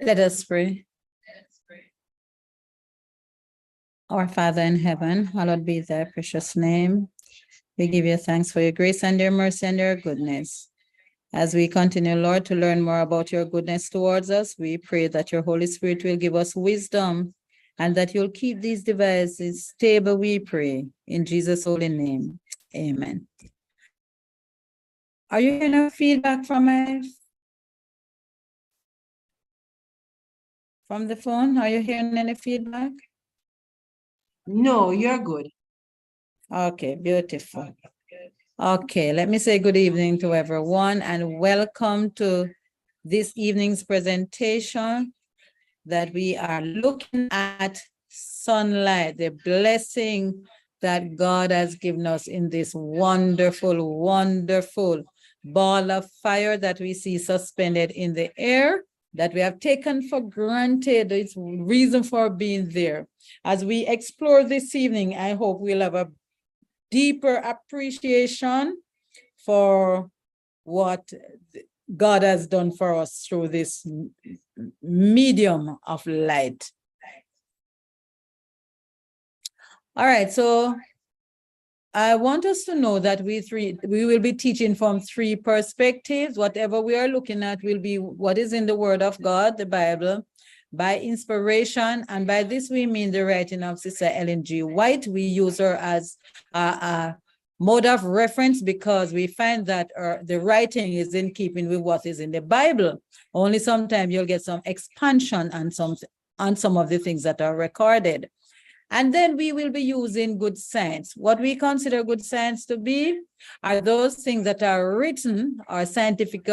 Let us pray. Our Father in heaven, hallowed be thy precious name. We give you thanks for your grace and your mercy and your goodness. As we continue, Lord, to learn more about your goodness towards us, we pray that your Holy Spirit will give us wisdom and that you'll keep these devices stable, we pray. In Jesus' holy name, amen. Are you hearing a feedback from the phone? Are you hearing any feedback? No, you're good. Okay, beautiful. Okay, let me say good evening to everyone and welcome to this evening's presentation that we are looking at sunlight, the blessing that God has given us in this wonderful, wonderful ball of fire that we see suspended in the air, that we have taken for granted. Its reason for being there. As we explore this evening, I hope we'll have a deeper appreciation for what God has done for us through this medium of light. All right, so I want us to know that we will be teaching from three perspectives. Whatever we are looking at will be what is in the Word of God, the Bible, by inspiration, and by this we mean the writing of Sister Ellen G. White. We use her as a mode of reference because we find that the writing is in keeping with what is in the Bible. Only sometimes you'll get some expansion on some of the things that are recorded. And then we will be using good science. What we consider good science to be are those things that are written or scientific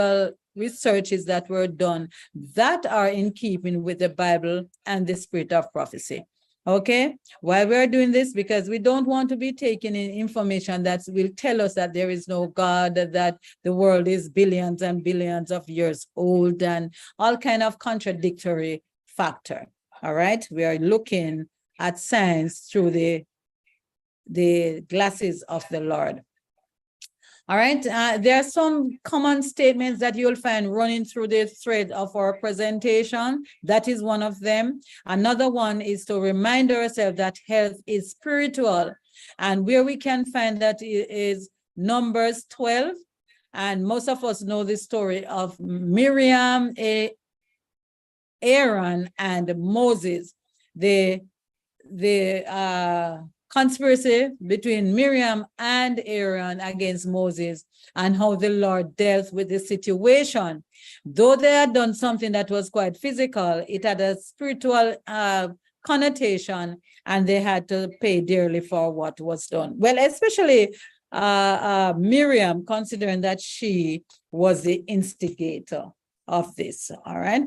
researches that were done that are in keeping with the Bible and the spirit of prophecy. Okay, why we're doing this? Because we don't want to be taking in information that will tell us that there is no God, that the world is billions and billions of years old, and all kind of contradictory factor. All right, we are looking at science through the glasses of the Lord. All right, there are some common statements that you'll find running through the thread of our presentation. That is one of them. Another one is to remind ourselves that health is spiritual, and where we can find that is Numbers 12. And most of us know the story of Miriam, Aaron, and Moses. The conspiracy between Miriam and Aaron against Moses, and how the Lord dealt with the situation. Though they had done something that was quite physical, it had a spiritual connotation, and they had to pay dearly for what was done. Well, especially Miriam, considering that she was the instigator of this. All right.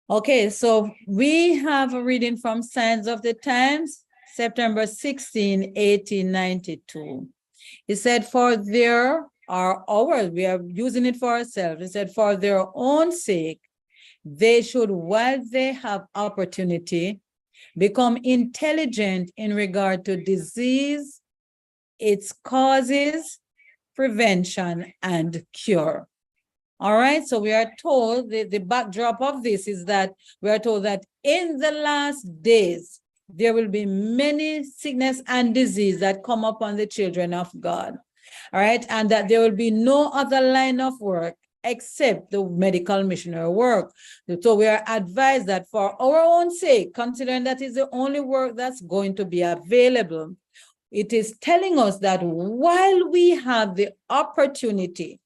Okay, so we have a reading from Signs of the Times, September 16, 1892. He said, for there are ours, we are using it for ourselves. He said, for their own sake, they should, while they have opportunity, become intelligent in regard to disease, its causes, prevention, and cure. All right, so we are told, the backdrop of this is that we are told that in the last days, there will be many sickness and disease that come upon the children of God. All right, and that there will be no other line of work except the medical missionary work. So we are advised that for our own sake, considering that is the only work that's going to be available, it is telling us that while we have the opportunity,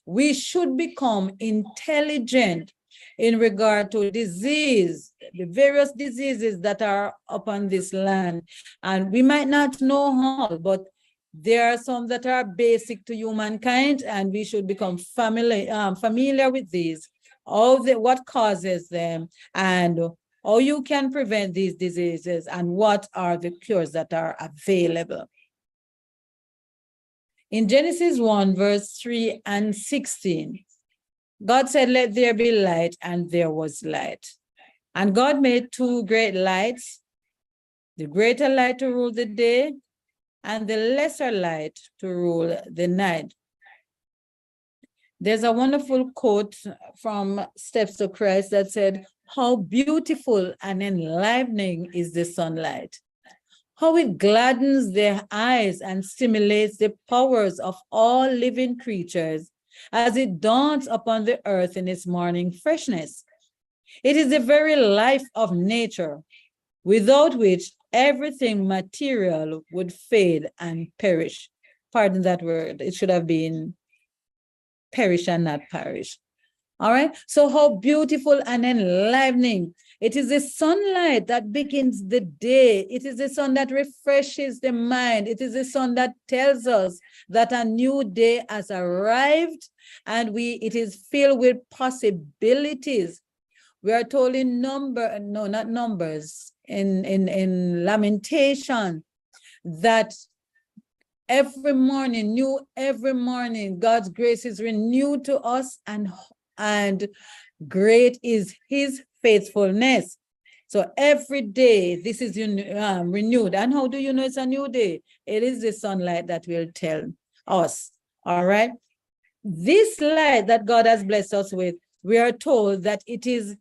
we should become intelligent in regard to disease, the various diseases that are upon this land. And we might not know all, but there are some that are basic to humankind, and we should become familiar with these, what causes them, and how you can prevent these diseases, and what are the cures that are available. In Genesis 1, verse 3 and 16, God said, let there be light, and there was light. And God made two great lights, the greater light to rule the day, and the lesser light to rule the night. There's a wonderful quote from Steps to Christ that said, "How beautiful and enlivening is the sunlight. How it gladdens their eyes and stimulates the powers of all living creatures as it dawns upon the earth in its morning freshness. It is the very life of nature, without which everything material would fade and perish." Pardon that word. It should have been perish and not perish. All right. So how beautiful and enlivening. It is the sunlight that begins the day. It is the sun that refreshes the mind. It is the sun that tells us that a new day has arrived and it is filled with possibilities. We are told in Numbers, in Lamentation, that every morning, God's grace is renewed to us, and great is his faithfulness. So every day this is renewed. And how do you know it's a new day? It is the sunlight that will tell us. All right. This light that God has blessed us with, we are told that it is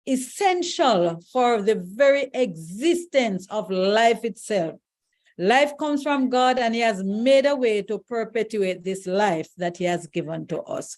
essential for the very existence of life itself. Life comes from God, and he has made a way to perpetuate this life that he has given to us.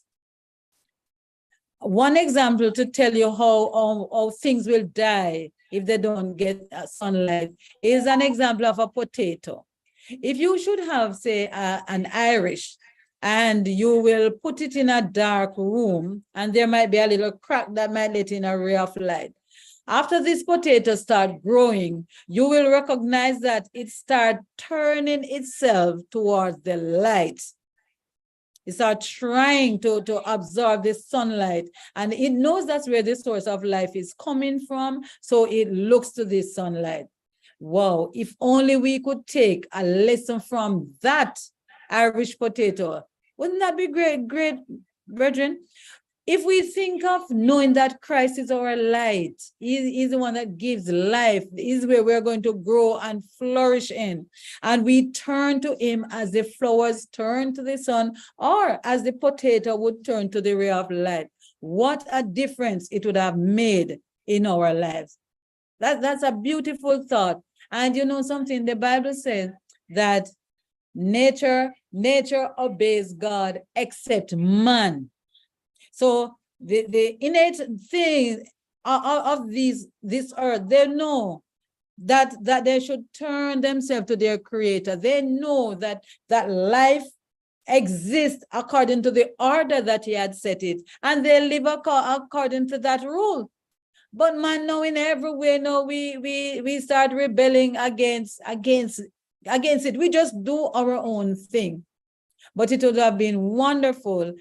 One example to tell you how things will die if they don't get sunlight is an example of a potato. If you should have, say, an Irish, and you will put it in a dark room, and there might be a little crack that might let in a ray of light. After this potato start growing, you will recognize that it start turning itself towards the light. It start trying to absorb the sunlight, and it knows that's where the source of life is coming from, so it looks to the sunlight. Wow, if only we could take a lesson from that Irish potato. Wouldn't that be great, brethren? If we think of knowing that Christ is our light, he's the one that gives life, is where we're going to grow and flourish in, and we turn to him as the flowers turn to the sun, or as the potato would turn to the ray of light, what a difference it would have made in our lives. That's a beautiful thought. And you know something, the Bible says that nature obeys God except man. So the innate thing of this earth, they know that they should turn themselves to their creator. They know that life exists according to the order that he had set it, and they live according to that rule. But man, now in every way, now we start rebelling against it. We just do our own thing. But it would have been wonderful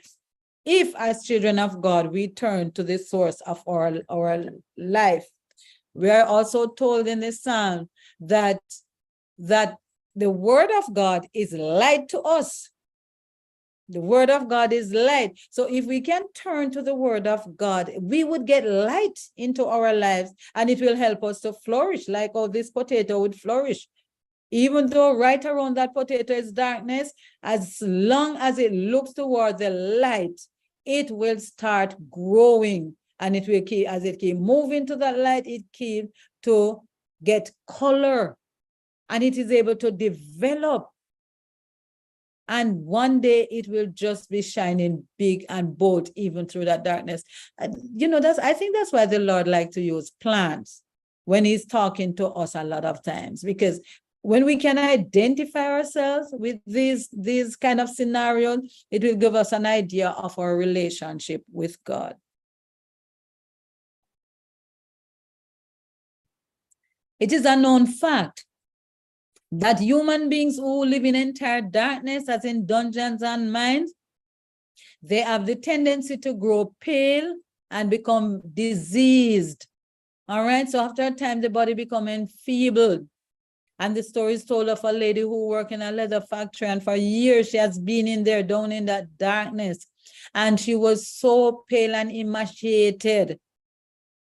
if, as children of God, we turn to the source of our life. We are also told in the Psalm that the word of God is light to us. The word of God is light. So if we can turn to the word of God, we would get light into our lives, and it will help us to flourish like how this potato would flourish. Even though right around that potato is darkness, as long as it looks toward the light, it will start growing, and it will keep, as it keep moving to that light, it keep to get color, and it is able to develop. And one day it will just be shining big and bold even through that darkness. And, you know, I think that's why the Lord likes to use plants when he's talking to us a lot of times, because when we can identify ourselves with these kind of scenarios, it will give us an idea of our relationship with God. It is a known fact that human beings who live in entire darkness, as in dungeons and mines, they have the tendency to grow pale and become diseased. All right, so after a time, the body becomes enfeebled. And the story is told of a lady who worked in a leather factory, and for years she has been in there, down in that darkness. And she was so pale and emaciated.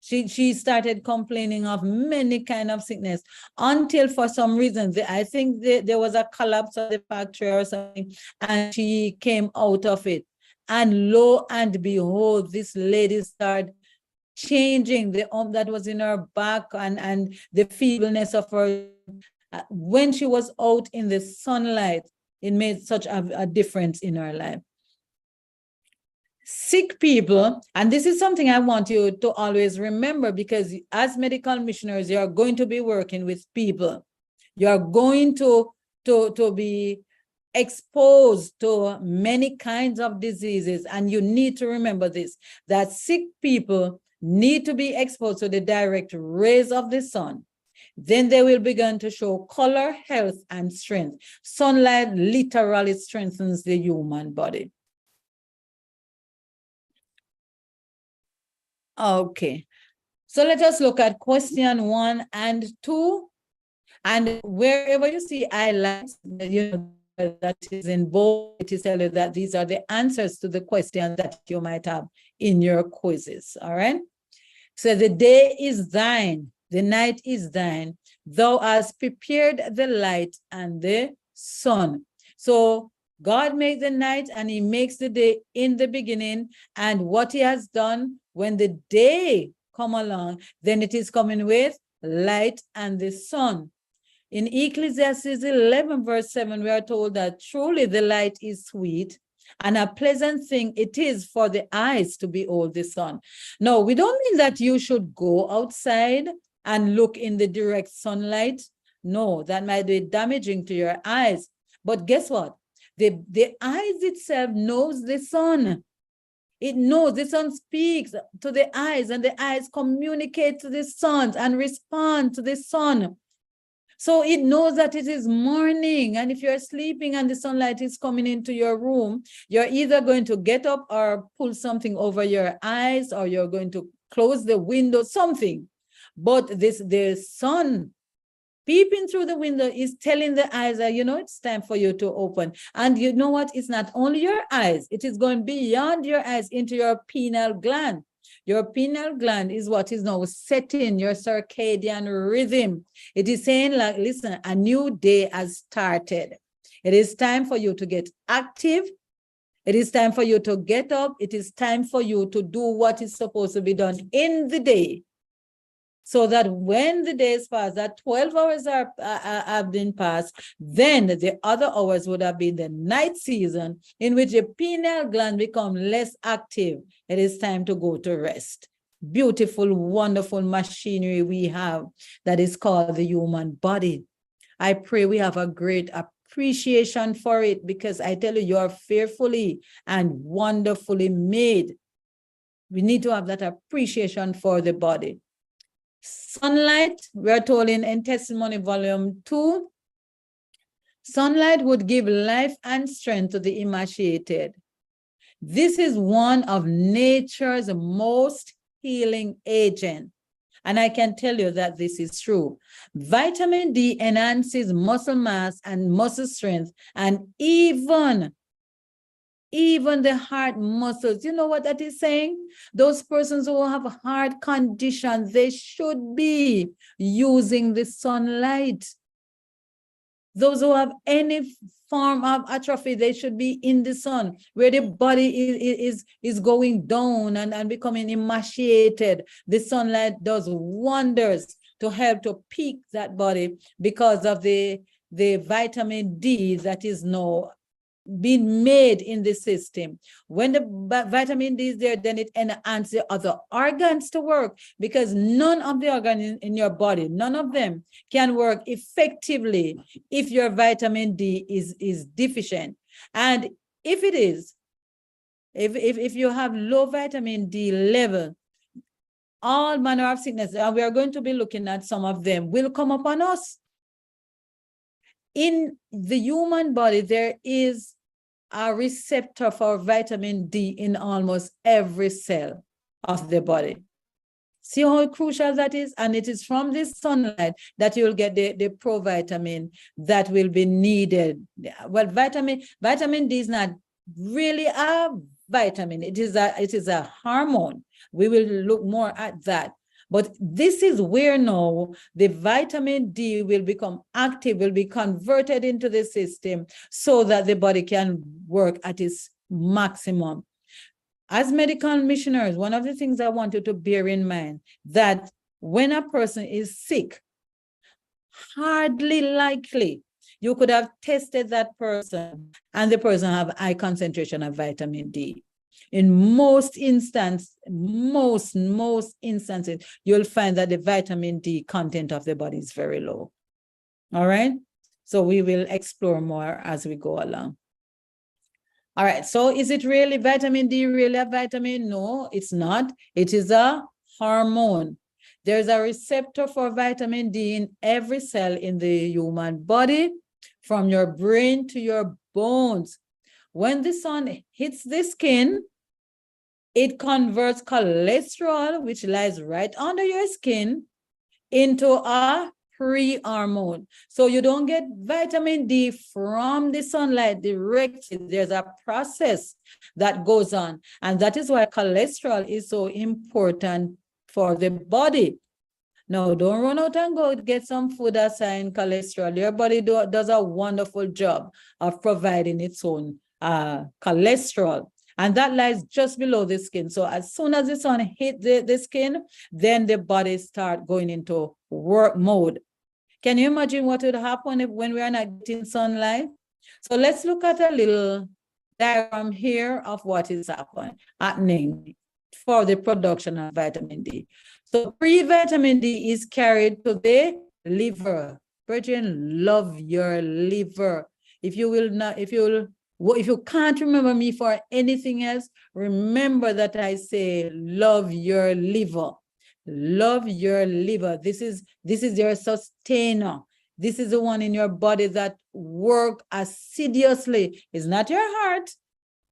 She started complaining of many kind of sickness, until for some reason, I think there was a collapse of the factory or something, and she came out of it. And lo and behold, this lady started changing the that was in her back and the feebleness of her. When she was out in the sunlight, it made such a difference in her life. Sick people, and this is something I want you to always remember, because as medical missionaries, you are going to be working with people. You are going to be exposed to many kinds of diseases, and you need to remember this, that sick people need to be exposed to the direct rays of the sun. Then they will begin to show color, health, and strength. Sunlight literally strengthens the human body. Okay, so let us look at question 1 and 2. And wherever you see highlights, that is in bold, it is tell you that these are the answers to the questions that you might have in your quizzes. All right. So the day is thine, the night is thine. Thou hast prepared the light and the sun. So God made the night and he makes the day in the beginning. And what he has done, when the day come along, then it is coming with light and the sun. In Ecclesiastes 11 verse 7, we are told that truly the light is sweet and a pleasant thing it is for the eyes to behold the sun. No, we don't mean that you should go outside and look in the direct sunlight. No, that might be damaging to your eyes. But guess what? The eyes itself knows the sun. It knows the sun speaks to the eyes, and the eyes communicate to the sun and respond to the sun. So it knows that it is morning, and if you're sleeping and the sunlight is coming into your room, you're either going to get up or pull something over your eyes, or you're going to close the window, something. But the sun peeping through the window is telling the eyes that, it's time for you to open. And you know what? It's not only your eyes, it is going beyond your eyes into your pineal gland. Your pineal gland is what is now setting your circadian rhythm. It is saying, like, listen, a new day has started. It is time for you to get active. It is time for you to get up. It is time for you to do what is supposed to be done in the day. So that when the days pass, that 12 hours have been passed, then the other hours would have been the night season in which the pineal gland become less active. It is time to go to rest. Beautiful, wonderful machinery we have that is called the human body. I pray we have a great appreciation for it, because I tell you, you are fearfully and wonderfully made. We need to have that appreciation for the body. Sunlight, we're told in Testimony Volume 2, sunlight would give life and strength to the emaciated. This is one of nature's most healing agents. And I can tell you that this is true. Vitamin D enhances muscle mass and muscle strength, and even the heart muscles. You know what that is saying? Those persons who have heart conditions, they should be using the sunlight. Those who have any form of atrophy, they should be in the sun, where the body is going down and becoming emaciated. The sunlight does wonders to help to peak that body, because of the vitamin D that is now being made in the system. When the vitamin D is there, then it enhances the other organs to work, because none of the organs in your body, none of them can work effectively if your vitamin D is deficient. And if it is, if you have low vitamin D level, all manner of sickness, and we are going to be looking at some of them, will come upon us. In the human body, there is a receptor for vitamin D in almost every cell of the body. See how crucial that is? And it is from this sunlight that you'll get the provitamin that will be needed. Well, vitamin D is not really a vitamin. It is a hormone. We will look more at that. But this is where now the vitamin D will become active, will be converted into the system, so that the body can work at its maximum. As medical missionaries, one of the things I want you to bear in mind that when a person is sick, hardly likely you could have tested that person and the person have high concentration of vitamin D. In most instances, most instances, you'll find that the vitamin D content of the body is very low. All right. So we will explore more as we go along. All right. So is it really vitamin D, really a vitamin? No, it's not. It is a hormone. There's a receptor for vitamin D in every cell in the human body, from your brain to your bones. When the sun hits the skin, it converts cholesterol, which lies right under your skin, into a free hormone. So you don't get vitamin D from the sunlight directly. There's a process that goes on. And that is why cholesterol is so important for the body. Now, don't run out and go get some food assigned cholesterol. Your body does a wonderful job of providing its own cholesterol. And that lies just below the skin. So as soon as the sun hits the skin, then the body starts going into work mode. Can you imagine what would happen when we are not getting sunlight? So let's look at a little diagram here of what is happening for the production of vitamin D. So pre-vitamin D is carried to the liver. Brethren, love your liver. If you can't remember me for anything else, remember that I say love your liver. Love your liver. This is your sustainer. This is the one in your body that work assiduously. It's not your heart.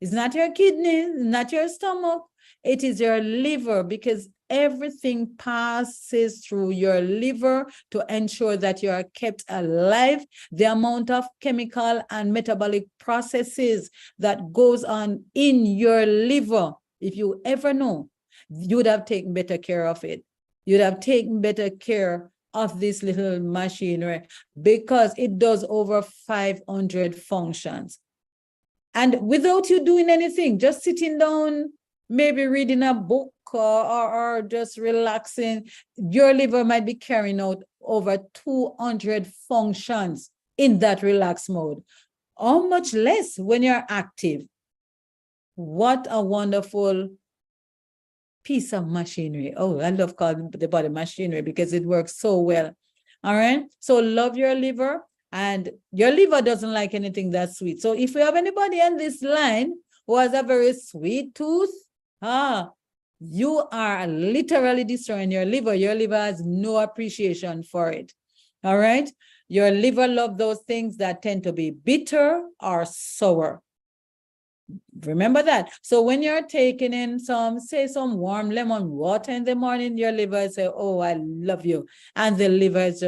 It's not your kidney. It's not your stomach. It is your liver, because everything passes through your liver to ensure that you are kept alive. The amount of chemical and metabolic processes that goes on in your liver, if you ever know, you would have taken better care of it. You'd have taken better care of this little machinery, because it does over 500 functions. And without you doing anything, just sitting down, maybe reading a book or just relaxing, your liver might be carrying out over 200 functions in that relaxed mode. How much less when you're active? What a wonderful piece of machinery. Oh, I love calling the body machinery because it works so well. All right. So love your liver, and your liver doesn't like anything that's sweet. So if we have anybody on this line who has a very sweet tooth, you are literally destroying your liver. Your liver has no appreciation for it. All right. Your liver loves those things that tend to be bitter or sour. Remember that. So when you're taking in some warm lemon water in the morning, your liver say, "Oh, I love you," and the liver is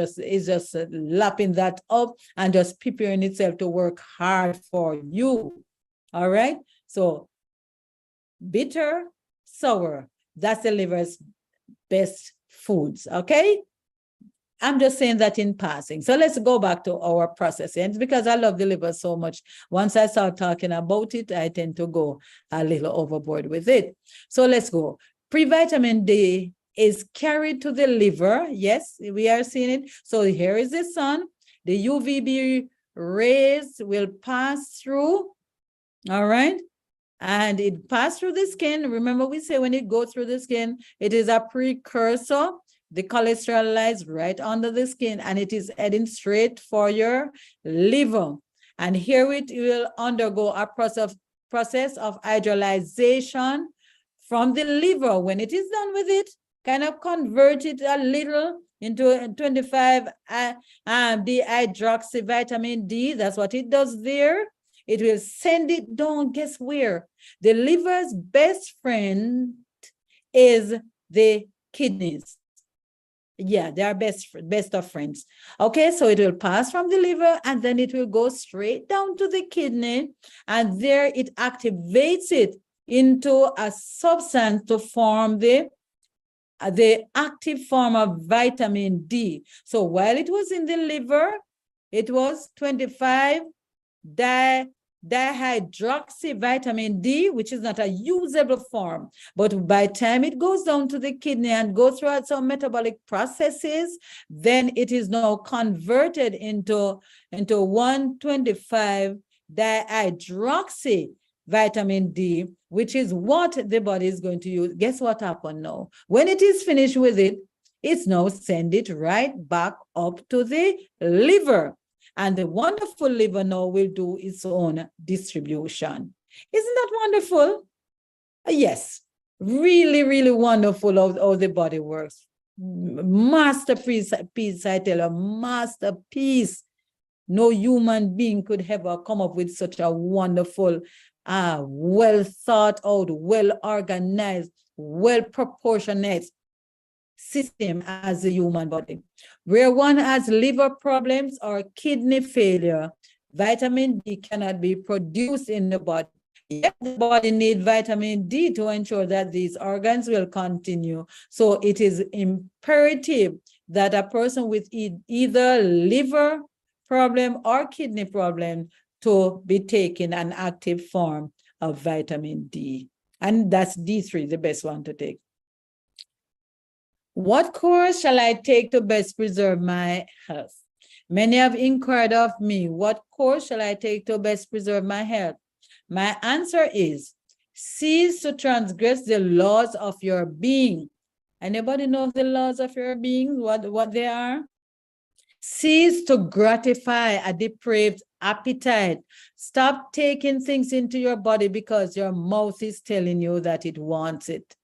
just lapping that up and just preparing itself to work hard for you. All right. So bitter, sour, that's the liver's best foods. Okay. I'm just saying that in passing. So let's go back to our processing, because I love the liver so much. Once I start talking about it, I tend to go a little overboard with it. So let's go. Pre-vitamin D is carried to the liver. Yes, we are seeing it. So here is the sun. The UVB rays will pass through. All right. And it passed through the skin. Remember, we say when it goes through the skin, it is a precursor. The cholesterol lies right under the skin, and it is heading straight for your liver. And here it will undergo a process of hydrolyzation from the liver. When it is done with it, kind of convert it a little into 25 dehydroxy vitamin D. That's what it does there. It will send it down. Guess where? The liver's best friend is the kidneys. Yeah, they are best of friends. Okay, so it will pass from the liver, and then it will go straight down to the kidney, and there it activates it into a substance to form the active form of vitamin D. So while it was in the liver, it was 25 dihydroxy vitamin D, which is not a usable form, but by the time it goes down to the kidney and goes through some metabolic processes, then it is now converted into 125 dihydroxy vitamin D, which is what the body is going to use. Guess what happened now? When it is finished with it, it's now send it right back up to the liver. And the wonderful liver now will do its own distribution. Isn't that wonderful? Yes, really, really wonderful how the body works. Masterpiece, I tell you, masterpiece. No human being could ever come up with such a wonderful, well thought out, well organized, well proportionate system as the human body. Where one has liver problems or kidney failure, vitamin D cannot be produced in the body. Yet the body needs vitamin D to ensure that these organs will continue. So it is imperative that a person with either liver problem or kidney problem to be taking an active form of vitamin D. And that's D3, the best one to take. What course shall I take to best preserve my health? Many have inquired of me, what course shall I take to best preserve my health? My answer is, cease to transgress the laws of your being. Anybody know the laws of your being, what they are? Cease to gratify a depraved appetite. Stop taking things into your body because your mouth is telling you that it wants it.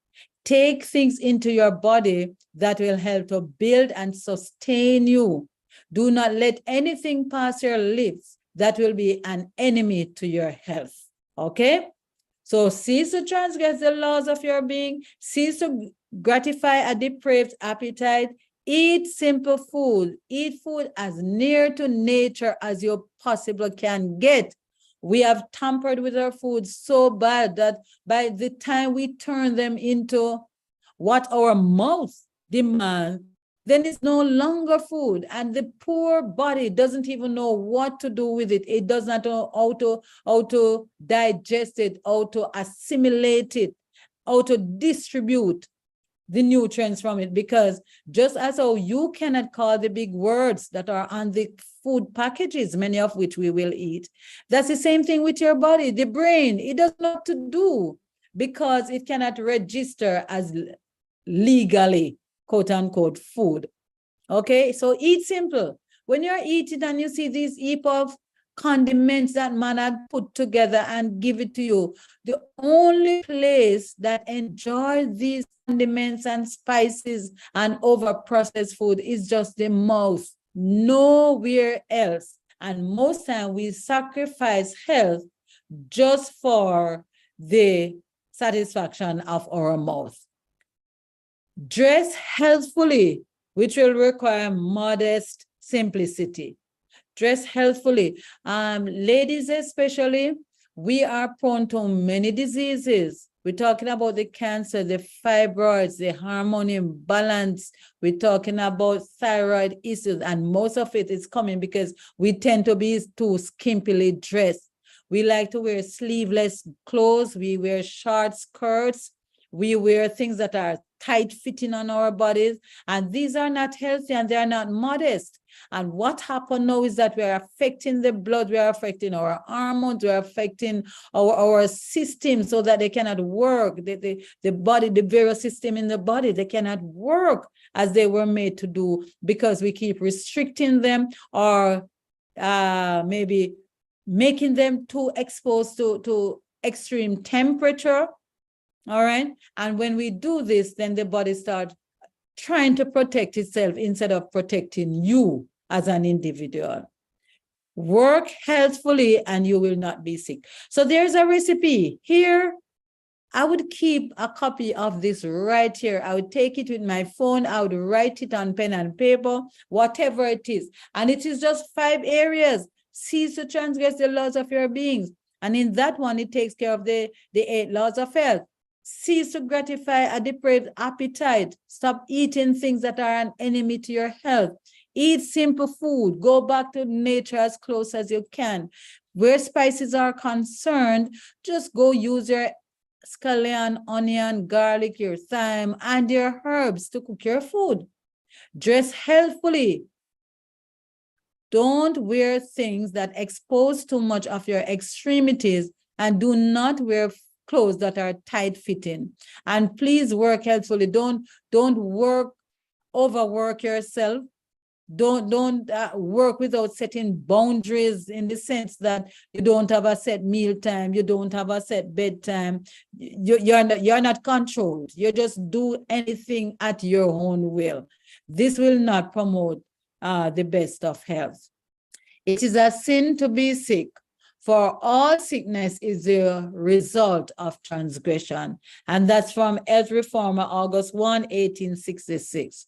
Take things into your body that will help to build and sustain you. Do not let anything pass your lips that will be an enemy to your health. Okay? So cease to transgress the laws of your being. Cease to gratify a depraved appetite. Eat simple food. Eat food as near to nature as you possibly can get. We have tampered with our food so bad that by the time we turn them into what our mouth demands, then it's no longer food. And the poor body doesn't even know what to do with it. It does not know how to digest it, how to assimilate it, how to distribute the nutrients from it, because just as how you cannot call the big words that are on the food packages, many of which we will eat, that's the same thing with your body. The brain, it doesn't know what to do because it cannot register as legally, quote unquote, food. Okay, so eat simple. When you're eating and you see these heap of condiments that man had put together and give it to you, the only place that enjoys these condiments and spices and over processed food is just the mouth, nowhere else. And most time we sacrifice health just for the satisfaction of our mouth. Dress healthfully, which will require modest simplicity. Dress healthfully. Ladies especially, we are prone to many diseases. We're talking about the cancer, the fibroids, the hormone imbalance. We're talking about thyroid issues, and most of it is coming because we tend to be too skimpily dressed. We like to wear sleeveless clothes. We wear short skirts. We wear things that are tight fitting on our bodies, and these are not healthy and they are not modest. And what happened now is that we are affecting the blood, we are affecting our hormones, we are affecting our system so that they cannot work. The body, the various system in the body, they cannot work as they were made to do because we keep restricting them or maybe making them too exposed to extreme temperature. All right. And when we do this, then the body starts trying to protect itself instead of protecting you as an individual. Work healthfully and you will not be sick. So there's a recipe here. I would keep a copy of this right here. I would take it with my phone. I would write it on pen and paper, whatever it is. And it is just 5 areas. Cease to transgress the laws of your beings. And in that one, it takes care of the 8 laws of health. Cease to gratify a depraved appetite. Stop eating things that are an enemy to your health. Eat simple food. Go back to nature as close as you can. Where spices are concerned, just go use your scallion, onion, garlic, your thyme, and your herbs to cook your food. Dress healthfully. Don't wear things that expose too much of your extremities, and do not wear clothes that are tight-fitting. And please work healthfully. Don't overwork yourself. Don't work without setting boundaries, in the sense that you don't have a set meal time, you don't have a set bedtime. You're not controlled. You just do anything at your own will. This will not promote the best of health. It is a sin to be sick, for all sickness is the result of transgression. And that's from Health Reformer, August 1, 1866.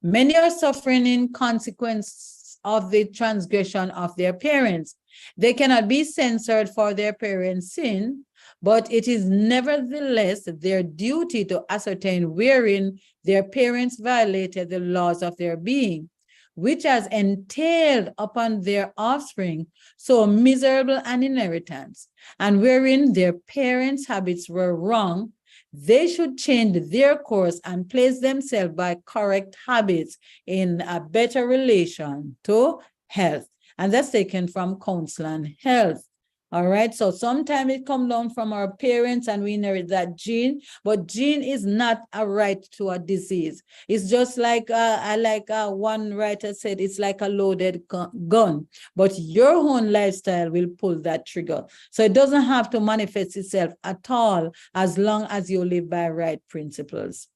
Many are suffering in consequence of the transgression of their parents. They cannot be censored for their parents' sin, but it is nevertheless their duty to ascertain wherein their parents violated the laws of their being, which has entailed upon their offspring so miserable an inheritance, and wherein their parents' habits were wrong. They should change their course and place themselves by correct habits in a better relation to health. And that's taken from Counsel on Health. All right, so sometimes it comes down from our parents and we inherit that gene, but gene is not a right to a disease. It's just like, one writer said, it's like a loaded gun, but your own lifestyle will pull that trigger. So it doesn't have to manifest itself at all as long as you live by right principles.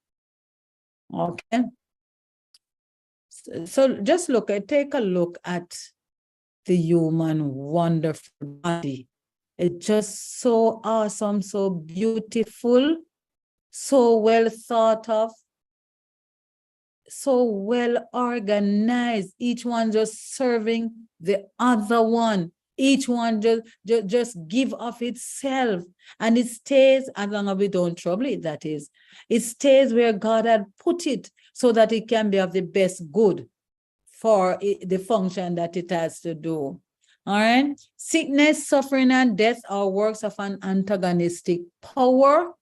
Okay. So just take a look at the human wonderful body. It's just so awesome, so beautiful, so well thought of, so well organized, each one just serving the other one. Each one just give of itself, and it stays, as long as we don't trouble it, that is. It stays where God had put it so that it can be of the best good for the function that it has to do. All right. Sickness, suffering, and death are works of an antagonistic power.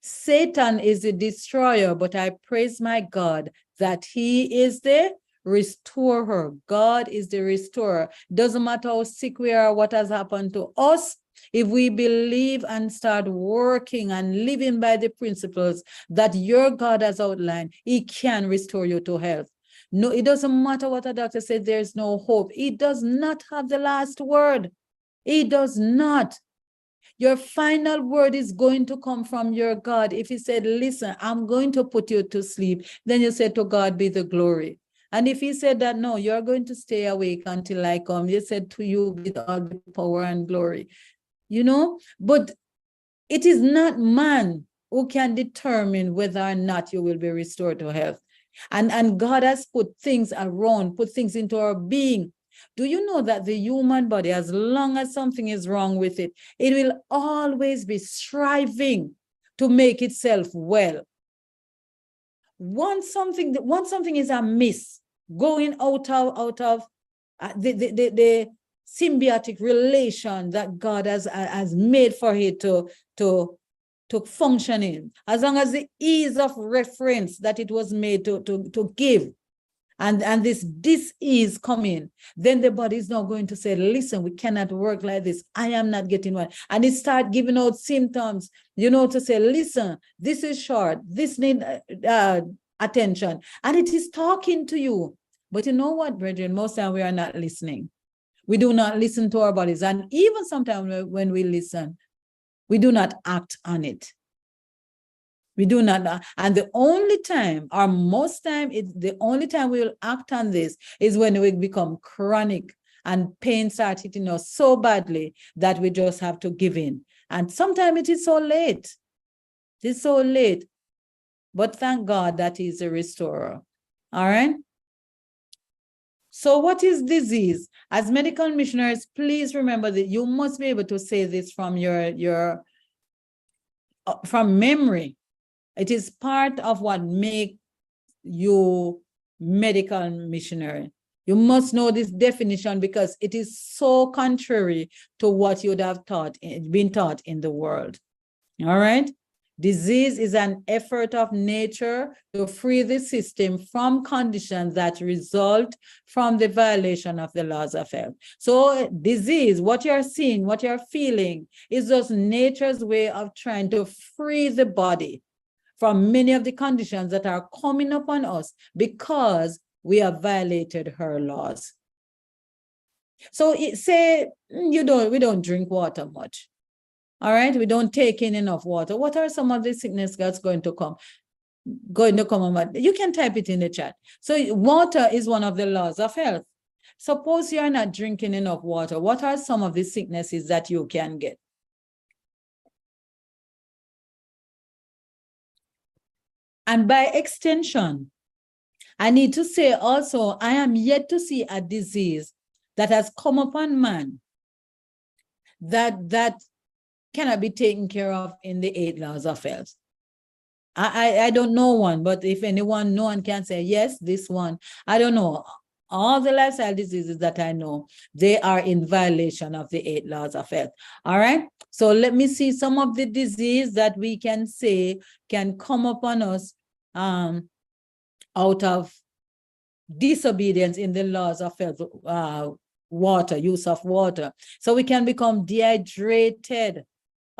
Satan is the destroyer, but I praise my God that he is the restorer. God is the restorer. Doesn't matter how sick we are, what has happened to us. If we believe and start working and living by the principles that your God has outlined, he can restore you to health. No, it doesn't matter what a doctor said, there's no hope. He does not have the last word. He does not. Your final word is going to come from your God. If he said, listen, I'm going to put you to sleep, then you said, to God be the glory. And if he said that, no, you're going to stay awake until I come, you said, to you be all the power and glory. You know, but it is not man who can determine whether or not you will be restored to health. And God has put things around, put things into our being. Do you know that the human body, as long as something is wrong with it, it will always be striving to make itself well. Once something is amiss, going out of the symbiotic relation that God has made for it to function in, as long as the ease of reference that it was made to give, and this dis-ease coming, then the body is not going to say, listen, we cannot work like this. I am not getting well. And it start giving out symptoms, to say, listen, this is short, this need attention. And it is talking to you. But you know what, brethren, most time we are not listening. We do not listen to our bodies. And even sometimes when we listen, we do not act on it. We do not. And the only time, or most time, the only time we will act on this is when we become chronic and pain starts hitting us so badly that we just have to give in. And sometimes it is so late. It's so late. But thank God that he's a restorer. All right? So what is disease? As medical missionaries, please remember that you must be able to say this from from memory. It is part of what makes you medical missionary. You must know this definition because it is so contrary to what you would have been taught in the world. All right? Disease is an effort of nature to free the system from conditions that result from the violation of the laws of health. So disease, what you're seeing, what you're feeling, is just nature's way of trying to free the body from many of the conditions that are coming upon us because we have violated her laws. So say we don't drink water much. All right, we don't take in enough water. What are some of the sickness that's going to come? You can type it in the chat. So water is one of the laws of health. Suppose you're not drinking enough water. What are some of the sicknesses that you can get? And by extension, I need to say also, I am yet to see a disease that has come upon man that cannot be taken care of in the 8 laws of health. I don't know one, but if anyone, no one can say, yes, this one. I don't know. All the lifestyle diseases that I know, they are in violation of the 8 laws of health. All right. So let me see some of the disease that we can say can come upon us out of disobedience in the laws of health, water, use of water. So we can become dehydrated.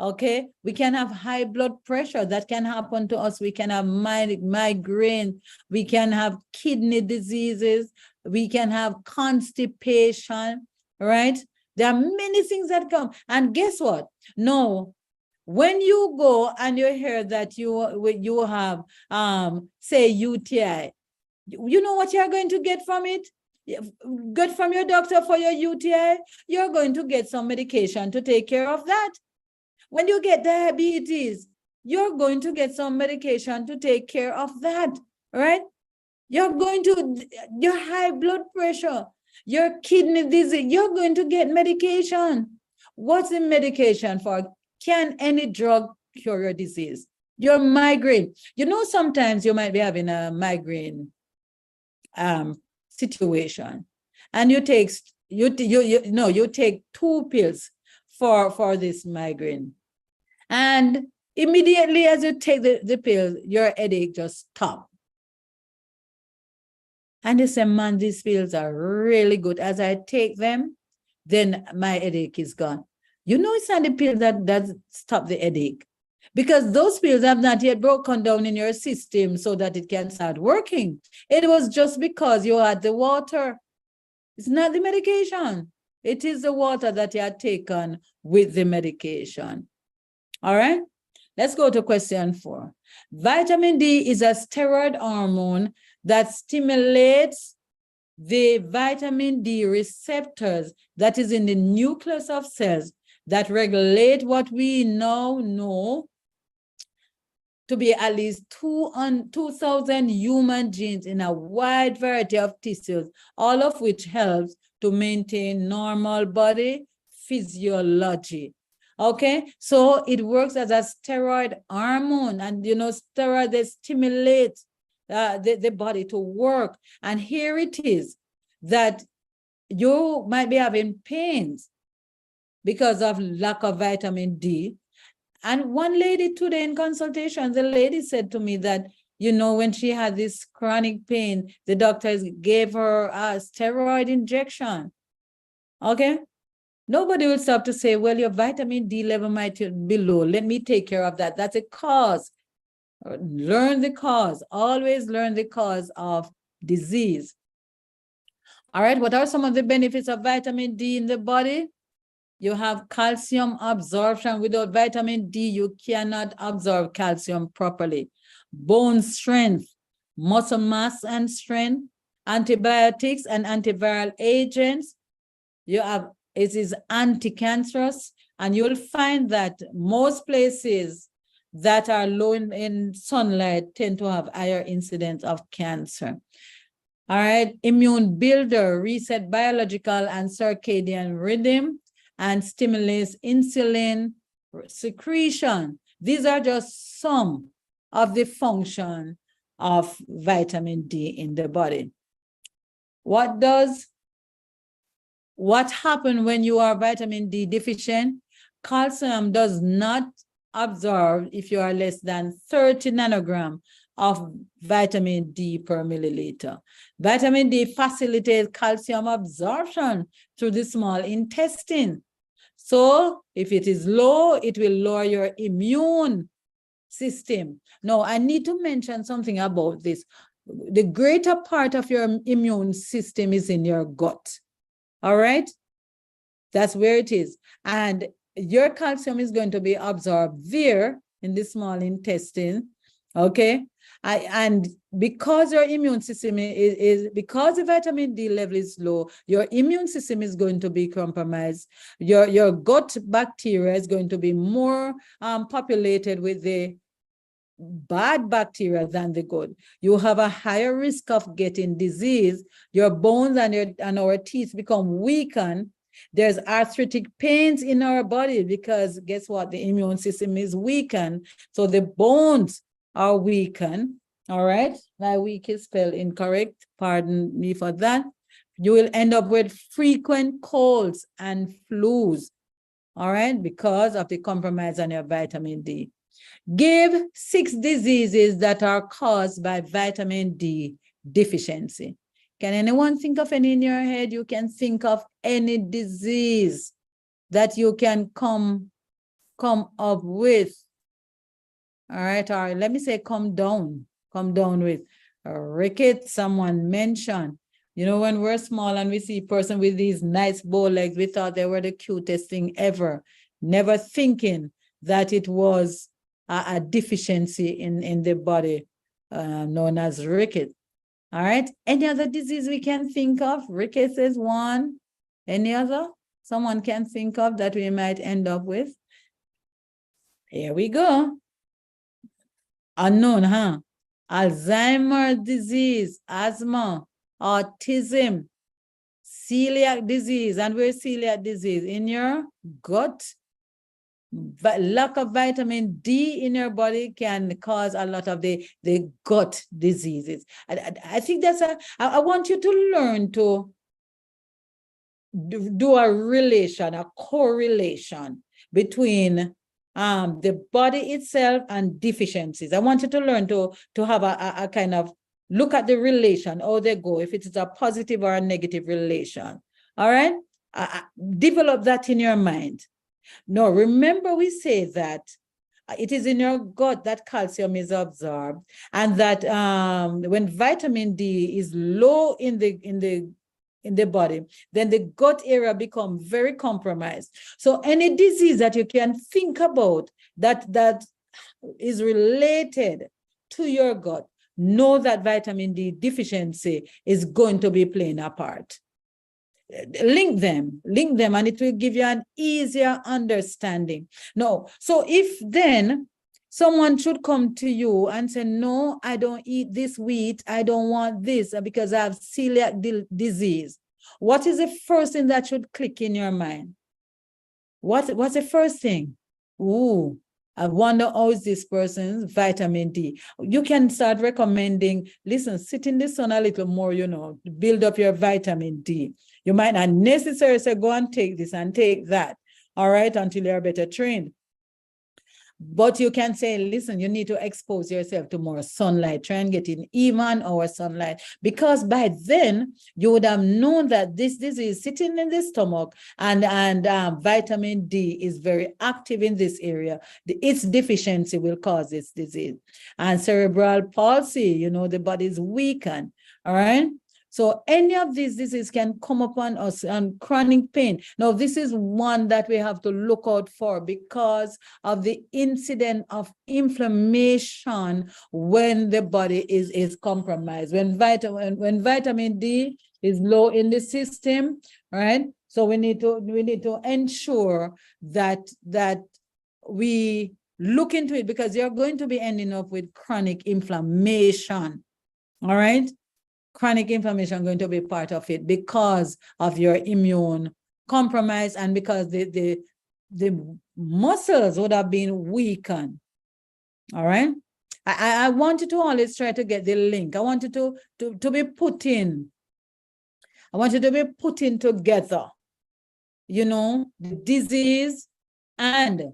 Okay, we can have high blood pressure that can happen to us. We can have migraine. We can have kidney diseases. We can have constipation, right? There are many things that come. And guess what? No, when you go and you hear that you have, say, UTI, you know what you're going to get from it? Get from your doctor for your UTI, you're going to get some medication to take care of that. When you get diabetes, you're going to get some medication to take care of that, right? You're going to, your high blood pressure, your kidney disease, you're going to get medication. What's the medication for? Can any drug cure your disease? Your migraine. You know, sometimes you might be having a migraine situation, and you take 2 pills for this migraine. And immediately as you take the pill, your headache just stops. And you say, man, these pills are really good. As I take them, then my headache is gone. You know, it's not the pill that stop the headache, because those pills have not yet broken down in your system so that it can start working. It was just because you had the water. It's not the medication. It is the water that you had taken with the medication. All right, let's go to question 4. Vitamin D is a steroid hormone that stimulates the vitamin D receptors that is in the nucleus of cells that regulate what we now know to be at least 2,000 human genes in a wide variety of tissues, all of which helps to maintain normal body physiology. Okay, so it works as a steroid hormone, and you know, steroid, they stimulate the body to work. And here it is that you might be having pains because of lack of vitamin D. And one lady today in consultation, the lady said to me that, you know, when she had this chronic pain, the doctors gave her a steroid injection. Okay. Nobody will stop to say, well, your vitamin D level might be low. Let me take care of that. That's a cause. Learn the cause. Always learn the cause of disease. All right. What are some of the benefits of vitamin D in the body? You have calcium absorption. Without vitamin D, you cannot absorb calcium properly. Bone strength, muscle mass and strength, antibiotics and antiviral agents. You have, it is anti-cancerous, and you'll find that most places that are low in sunlight tend to have higher incidence of cancer. All right, immune builder, reset biological and circadian rhythm, and stimulates insulin secretion. These are just some of the function of vitamin D in the body. What happened when you are vitamin D deficient? Calcium does not absorb if you are less than 30 nanogram of vitamin D per milliliter. Vitamin D facilitates calcium absorption through the small intestine. So if it is low, it will lower your immune system. Now, I need to mention something about this. The greater part of your immune system is in your gut. All right? That's where it is. And your calcium is going to be absorbed there in the small intestine. Okay? And because your immune system is because the vitamin D level is low, your immune system is going to be compromised. Your gut bacteria is going to be more populated with the bad bacteria than the good. You have a higher risk of getting disease. Your bones and our teeth become weakened. There's arthritic pains in our body because guess what? The immune system is weakened. So the bones are weakened. All right. My weak is spelled incorrect. Pardon me for that. You will end up with frequent colds and flus. All right. Because of the compromise on your vitamin D. Give 6 diseases that are caused by vitamin D deficiency. Can anyone think of any in your head? You can think of any disease that you can come up with. All right. Let me say come down with rickets. Someone mentioned, you know, when we're small and we see a person with these nice bow legs, we thought they were the cutest thing ever, never thinking that it was a deficiency in the body known as rickets. All right. Any other disease we can think of? Rickets is one. Any other? Someone can think of that we might end up with? Here we go. Unknown, huh? Alzheimer's disease, asthma, autism, celiac disease. And where's celiac disease? In your gut. But lack of vitamin D in your body can cause a lot of the gut diseases. I think that's I want you to learn to do a relation, a correlation between the body itself and deficiencies. I want you to learn to have a kind of look at the relation, how they go, if it is a positive or a negative relation. All right? Develop that in your mind. No, remember we say that it is in your gut that calcium is absorbed, and that when vitamin D is low in the body, then the gut area becomes very compromised. So any disease that you can think about that is related to your gut, know that vitamin D deficiency is going to be playing a part. Link them, and it will give you an easier understanding. No, so if then someone should come to you and say, no, I don't eat this wheat, I don't want this because I have celiac disease, what is the first thing that should click in your mind? What's the first thing? Ooh, I wonder how is this person's vitamin D. You can start recommending, listen, sit in the sun a little more, you know, build up your vitamin D. You might not necessarily say, go and take this and take that, all right, until you're better trained. But you can say, listen, you need to expose yourself to more sunlight. Try and get in even hour sunlight. Because by then, you would have known that this disease is sitting in the stomach and vitamin D is very active in this area. Its deficiency will cause this disease. And cerebral palsy, you know, the body is weakened, all right? So any of these diseases can come upon us, and chronic pain. Now, this is one that we have to look out for because of the incident of inflammation when the body is compromised. When vitamin D is low in the system, right? So we need to ensure that we look into it, because you're going to be ending up with chronic inflammation. All right? Chronic inflammation going to be part of it because of your immune compromise and because the muscles would have been weakened. All right. I want you to always try to get the link. I want you to be put in I want you to be putting together, you know, the disease and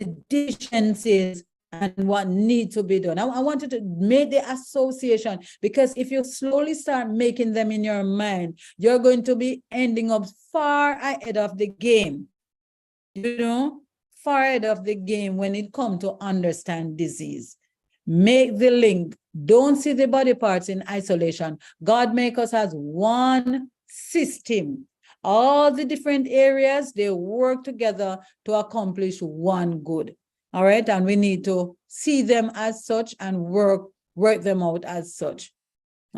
the deficiencies and what needs to be done. I want you to make the association, because if you slowly start making them in your mind, you're going to be ending up far ahead of the game, you know, far ahead of the game when it comes to understand disease. Make the link. Don't see the body parts in isolation. God make us as one system. All the different areas, they work together to accomplish one good. All right. And we need to see them as such and work them out as such.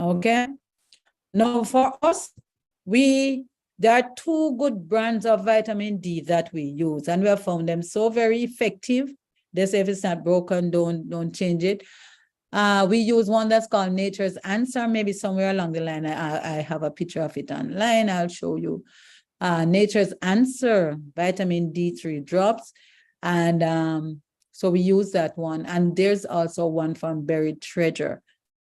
Okay. Now for us, there are two good brands of vitamin D that we use, and we have found them so very effective. They say if it's not broken, don't change it. We use one that's called Nature's Answer. Maybe somewhere along the line, I have a picture of it online. I'll show you. Nature's Answer vitamin D3 drops. And so we use that one. And there's also one from Buried Treasure.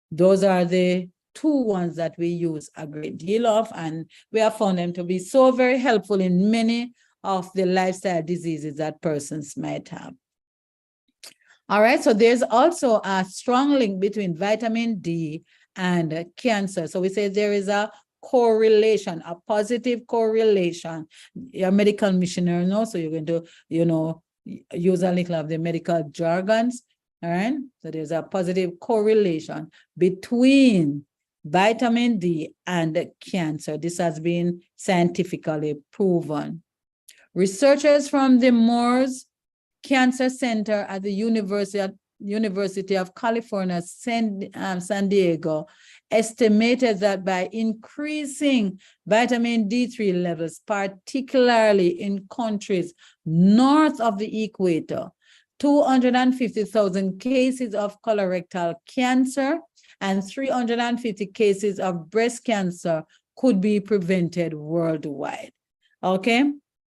Those are the two ones that we use a great deal of, and we have found them to be so very helpful in many of the lifestyle diseases that persons might have. All right, so there's also a strong link between vitamin D and cancer. So we say there is a correlation, a positive correlation. You're a medical missionary now, so you're going to, you know, use a little of the medical jargons. All right, so there's a positive correlation between vitamin D and cancer. This has been scientifically proven. Researchers from the Moores Cancer Center at the University of California, San Diego, estimated that by increasing vitamin D3 levels, particularly in countries north of the equator, 250,000 cases of colorectal cancer and 350 cases of breast cancer could be prevented worldwide. Okay?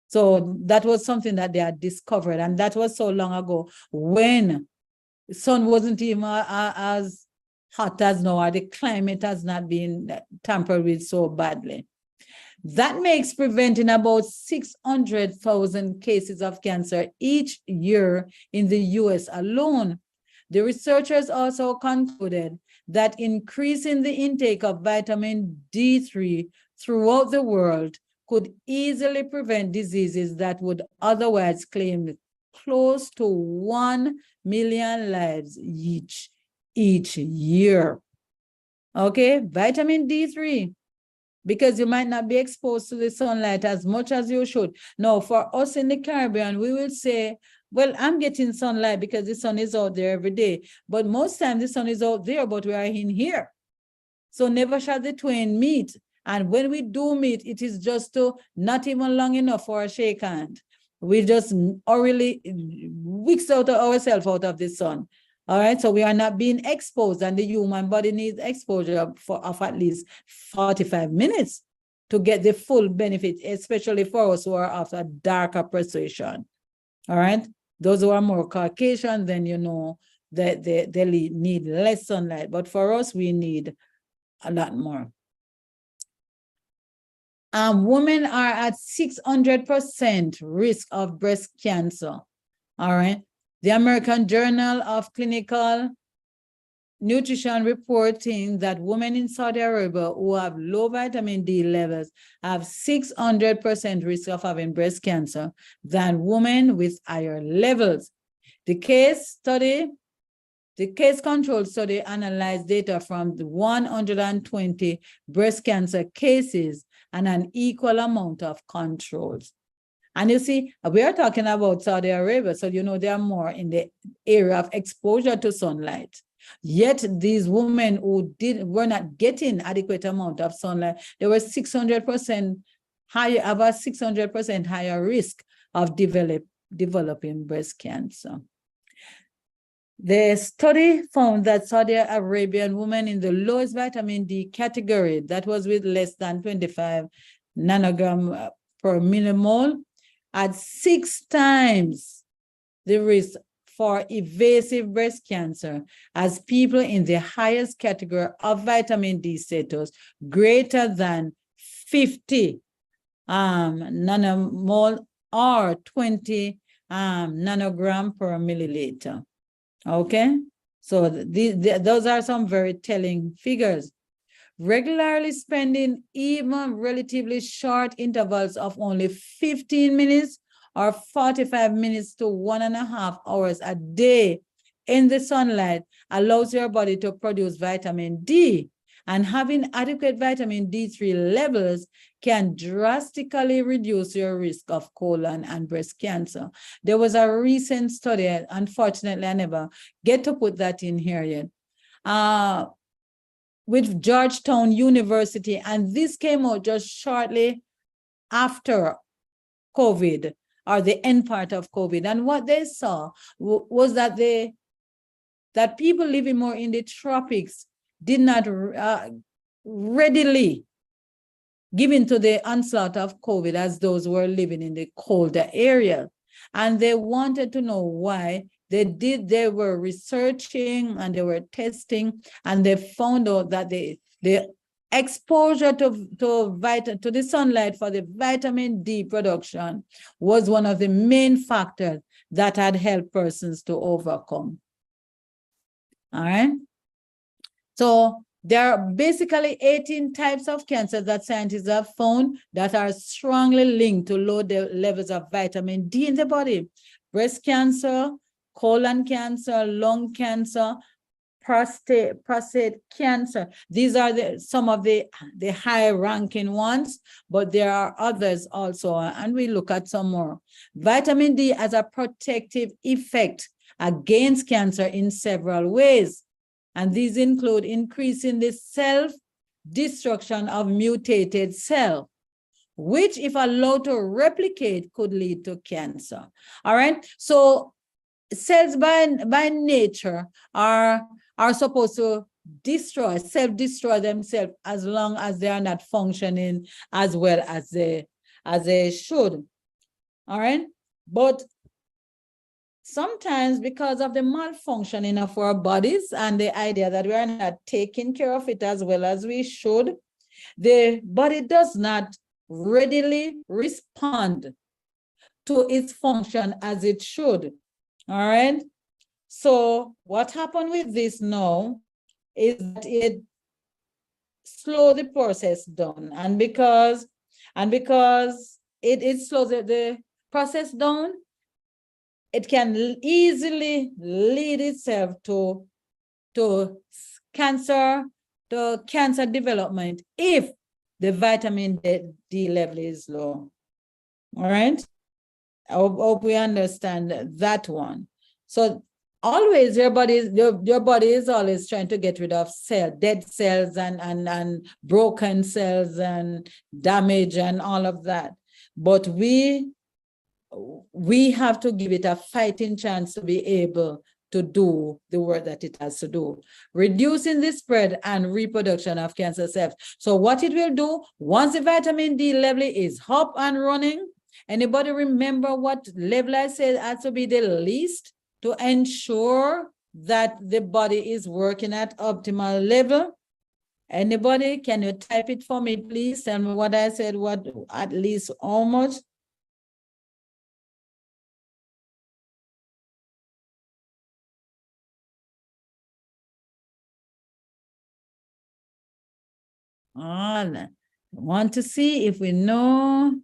So that was something that they had discovered, and that was so long ago when the sun wasn't even as hot as now, or the climate has not been tampered with so badly. That makes preventing about 600,000 cases of cancer each year in the US alone. The researchers also concluded that increasing the intake of vitamin D3 throughout the world could easily prevent diseases that would otherwise claim close to 1 million lives each year. Okay, vitamin D3, because you might not be exposed to the sunlight as much as you should. Now, for us in the Caribbean, we will say, well, I'm getting sunlight because the sun is out there every day. But most times the sun is out there, but we are in here. So never shall the twain meet. And when we do meet, it is just to not even long enough for a shake hand. We just orally wicks out ourselves out of the sun. All right, so we are not being exposed, and the human body needs exposure of at least 45 minutes to get the full benefit, especially for us who are of a darker persuasion. All right, those who are more Caucasian, then you know that they need less sunlight, but for us, we need a lot more. Women are at 600% risk of breast cancer. All right. The American Journal of Clinical Nutrition reporting that women in Saudi Arabia who have low vitamin D levels have 600% risk of having breast cancer than women with higher levels. The case control study analyzed data from the 120 breast cancer cases and an equal amount of controls. And you see, we are talking about Saudi Arabia, so you know they are more in the area of exposure to sunlight. Yet these women who were not getting adequate amount of sunlight, they were 600% higher, about 600% higher risk of developing breast cancer. The study found that Saudi Arabian women in the lowest vitamin D category, that was with less than 25 nanogram per millimole, had 6 times the risk for evasive breast cancer as people in the highest category of vitamin D status, greater than 50 nanomole or 20 nanogram per milliliter. Okay, so those are some very telling figures. Regularly spending even relatively short intervals of only 15 minutes or 45 minutes to 1.5 hours a day in the sunlight allows your body to produce vitamin D. And having adequate vitamin D3 levels can drastically reduce your risk of colon and breast cancer. There was a recent study, unfortunately, I never get to put that in here yet, with Georgetown University, and this came out just shortly after COVID, or the end part of COVID. And what they saw was that that people living more in the tropics did not readily give in to the onslaught of COVID as those who were living in the colder area. And they wanted to know why. They were researching and they were testing, and they found out that the exposure to the sunlight for the vitamin D production was one of the main factors that had helped persons to overcome. All right. So there are basically 18 types of cancer that scientists have found that are strongly linked to low levels of vitamin D in the body. Breast cancer, colon cancer, lung cancer, prostate cancer. These are some of the high-ranking ones, but there are others also, and we look at some more. Vitamin D has a protective effect against cancer in several ways, and these include increasing the self-destruction of mutated cells, which, if allowed to replicate, could lead to cancer. All right, so cells by nature are supposed to self-destroy themselves as long as they are not functioning as well as they should. All right, but sometimes, because of the malfunctioning of our bodies and the idea that we are not taking care of it as well as we should, the body does not readily respond to its function as it should. All right. So what happened with this now is that it slows the process down, and because it slows the process down, it can easily lead itself to cancer development if the vitamin D level is low. All right. I hope we understand that one. So always your body is always trying to get rid of dead cells and broken cells and damage and all of that. But we have to give it a fighting chance to be able to do the work that it has to do, reducing the spread and reproduction of cancer cells. So what it will do, once the vitamin D level is up and running, anybody remember what level I said has to be the least to ensure that the body is working at optimal level? Anybody, can you type it for me, please? Tell me what I said, what at least how much? I want to see if we know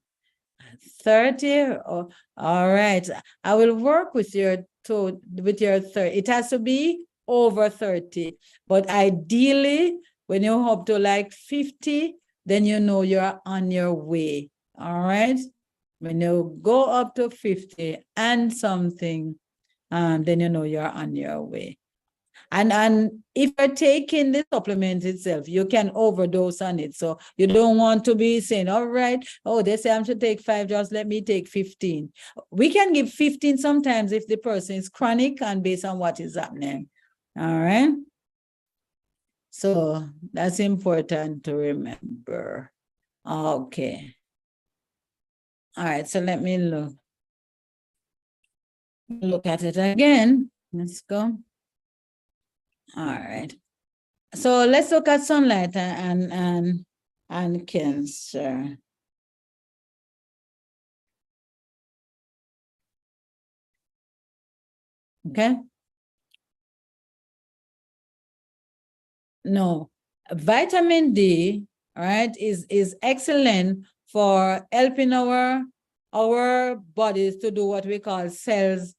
30. All right, I will work with your 30. It has to be over 30, but ideally when you up to like 50, then you know you're on your way. All right, when you go up to 50 and something, then you know you're on your way. And if you're taking the supplement itself, you can overdose on it. So you don't want to be saying, all right, oh, they say I should take 5, just let me take 15. We can give 15 sometimes if the person is chronic and based on what is happening. All right. So that's important to remember. Okay. All right, so let me look at it again. Let's go. All right. So let's look at sunlight and and cancer. Okay. No, vitamin D, right, is excellent for helping our bodies to do what we call cells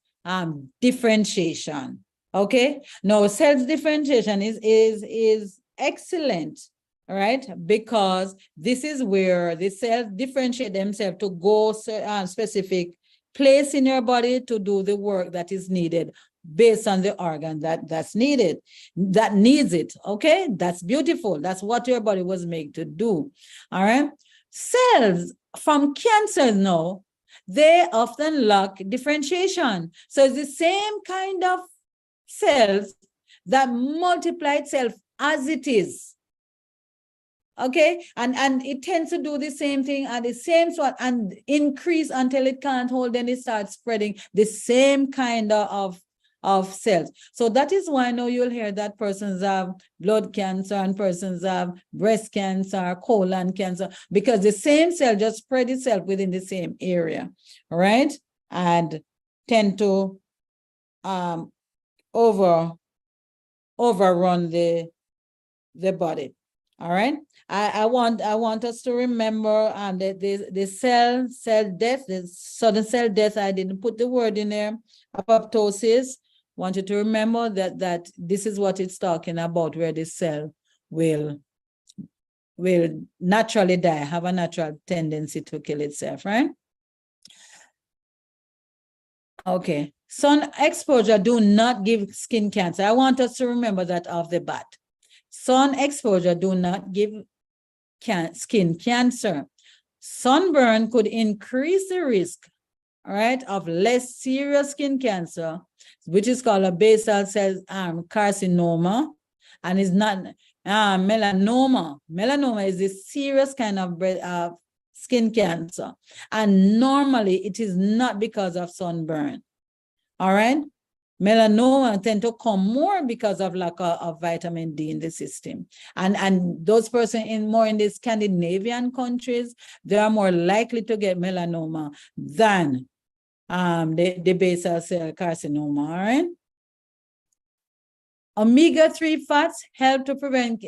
differentiation. Okay. Now, cells differentiation is excellent, right? Because this is where the cells differentiate themselves to go specific place in your body to do the work that is needed based on the organ that's needed, that needs it. Okay, that's beautiful. That's what your body was made to do. All right. Cells from cancer now, they often lack differentiation. So it's the same kind of cells that multiply itself as it is. Okay, and it tends to do the same thing at the same spot and increase until it can't hold, then it starts spreading the same kind of cells. So that is why now you'll hear that persons have blood cancer and persons have breast cancer, colon cancer, because the same cell just spread itself within the same area, right? And tend to overrun the body. All right. I want us to remember the cell death, the sudden cell death. I didn't put the word in there. Apoptosis. Want you to remember that this is what it's talking about, where the cell will naturally die, have a natural tendency to kill itself, right? Okay. Sun exposure do not give skin cancer. I want us to remember that off the bat. Sun exposure do not give skin cancer. Sunburn could increase the risk, all right, of less serious skin cancer, which is called a basal cell carcinoma, and is not melanoma. Melanoma is a serious kind of skin cancer, and normally it is not because of sunburn. All right. Melanoma tend to come more because of lack of vitamin D in the system. And those persons more in the Scandinavian countries, they are more likely to get melanoma than the basal cell carcinoma, all right? Omega-3 fats help to prevent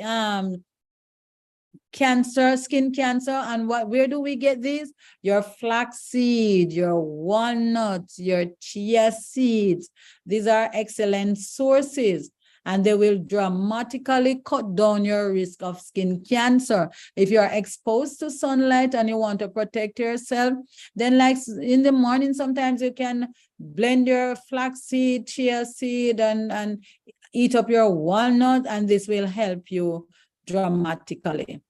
cancer, skin cancer. And where do we get these? Your flaxseed, your walnuts, your chia seeds. These are excellent sources, and they will dramatically cut down your risk of skin cancer. If you're exposed to sunlight and you want to protect yourself, then like in the morning, sometimes you can blend your flaxseed, chia seed, and eat up your walnut, and this will help you dramatically.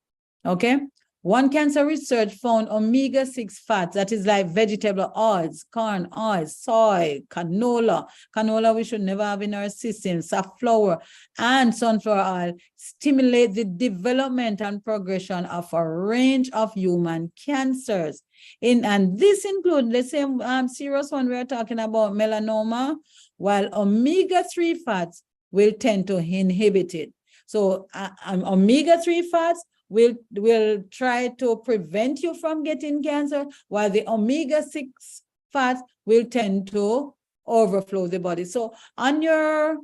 Okay. One cancer research found omega-6 fats, that is like vegetable oils, corn oils, soy, canola. Canola we should never have in our system, safflower, and sunflower oil stimulate the development and progression of a range of human cancers. And this includes the same serious one we are talking about, melanoma, while omega-3 fats will tend to inhibit it. So omega-3 fats will try to prevent you from getting cancer, while the omega-6 fats will tend to overflow the body. So on your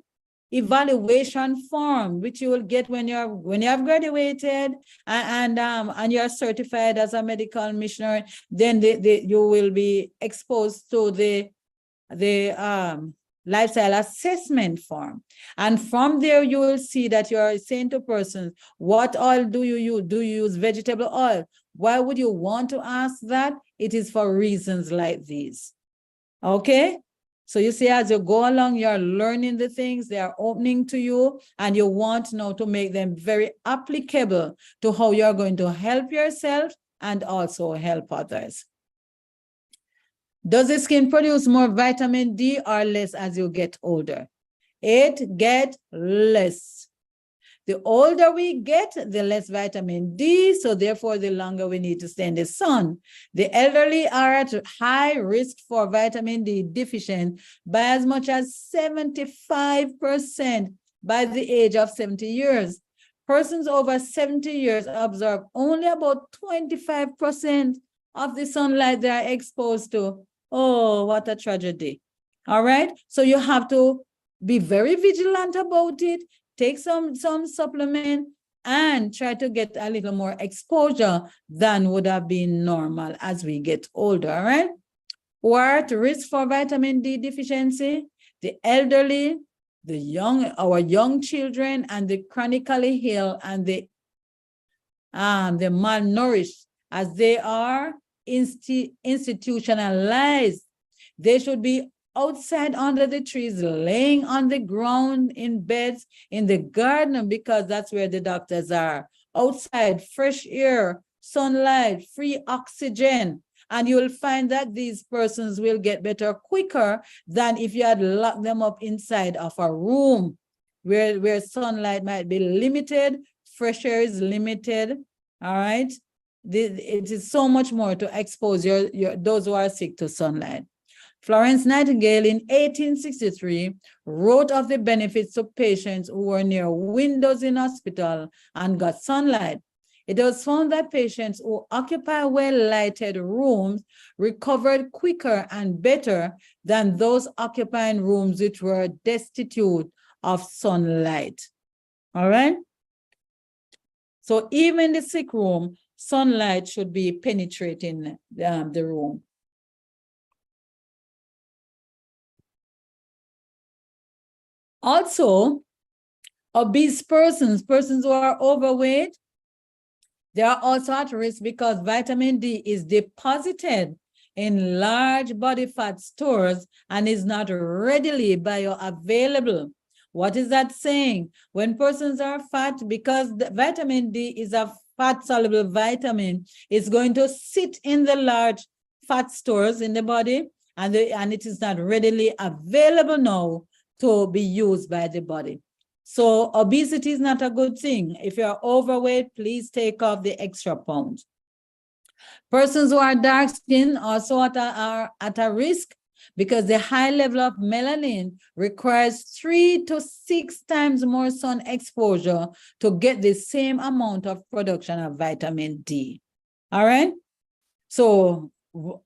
evaluation form, which you will get when you have graduated and you're certified as a medical missionary, then you will be exposed to the lifestyle assessment form. And from there, you will see that you're saying to persons, what oil do you use? Do you use vegetable oil? Why would you want to ask that? It is for reasons like these. Okay? So you see, as you go along, you're learning the things, they are opening to you, and you want now to make them very applicable to how you're going to help yourself and also help others. Does the skin produce more vitamin D or less as you get older? It gets less. The older we get, the less vitamin D, so therefore the longer we need to stay in the sun. The elderly are at high risk for vitamin D deficient by as much as 75% by the age of 70 years. Persons over 70 years absorb only about 25% of the sunlight they are exposed to. Oh, what a tragedy. All right. So you have to be very vigilant about it. Take some supplement and try to get a little more exposure than would have been normal as we get older. All right. Who are at risk for vitamin D deficiency? The elderly, our young children, and the chronically ill and the malnourished, as they are institutionalized. They should be outside under the trees, laying on the ground in beds in the garden, because that's where the doctors are. Outside, fresh air, sunlight, free oxygen. And you will find that these persons will get better quicker than if you had locked them up inside of a room where sunlight might be limited, fresh air is limited. All right. It is so much more to expose those who are sick to sunlight. Florence Nightingale in 1863 wrote of the benefits to patients who were near windows in hospital and got sunlight. It was found that patients who occupy well-lighted rooms recovered quicker and better than those occupying rooms which were destitute of sunlight. All right? So even in the sick room, sunlight should be penetrating the room. Also, obese persons who are overweight, they are also at risk because vitamin D is deposited in large body fat stores and is not readily bioavailable. What is that saying? When persons are fat, because the vitamin D is a fat-soluble vitamin, it's going to sit in the large fat stores in the body, and it is not readily available now to be used by the body. So obesity is not a good thing. If you're overweight, please take off the extra pounds. Persons who are dark skinned also are at a risk because the high level of melanin requires 3 to 6 times more sun exposure to get the same amount of production of vitamin D. All right? So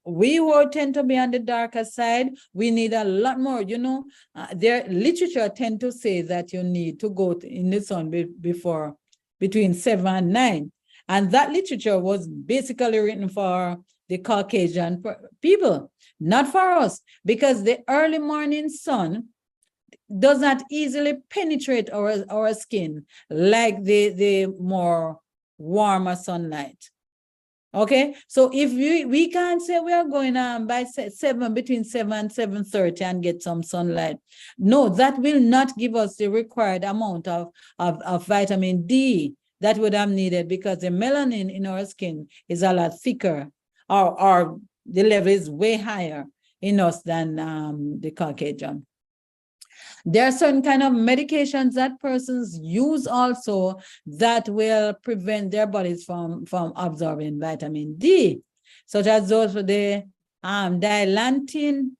we who tend to be on the darker side, we need a lot more. You know, their literature tend to say that you need to go in the sun between 7 and 9. And that literature was basically written for the Caucasian people, not for us, because the early morning sun does not easily penetrate our skin like the more warmer sunlight. Okay, so if we can't say we are going by between 7 and 7:30 and get some sunlight, no, that will not give us the required amount of vitamin D that would have needed, because the melanin in our skin is a lot thicker, or the level is way higher in us than the Caucasian. There are certain kind of medications that persons use also that will prevent their bodies from absorbing vitamin D, such as those for the dilantin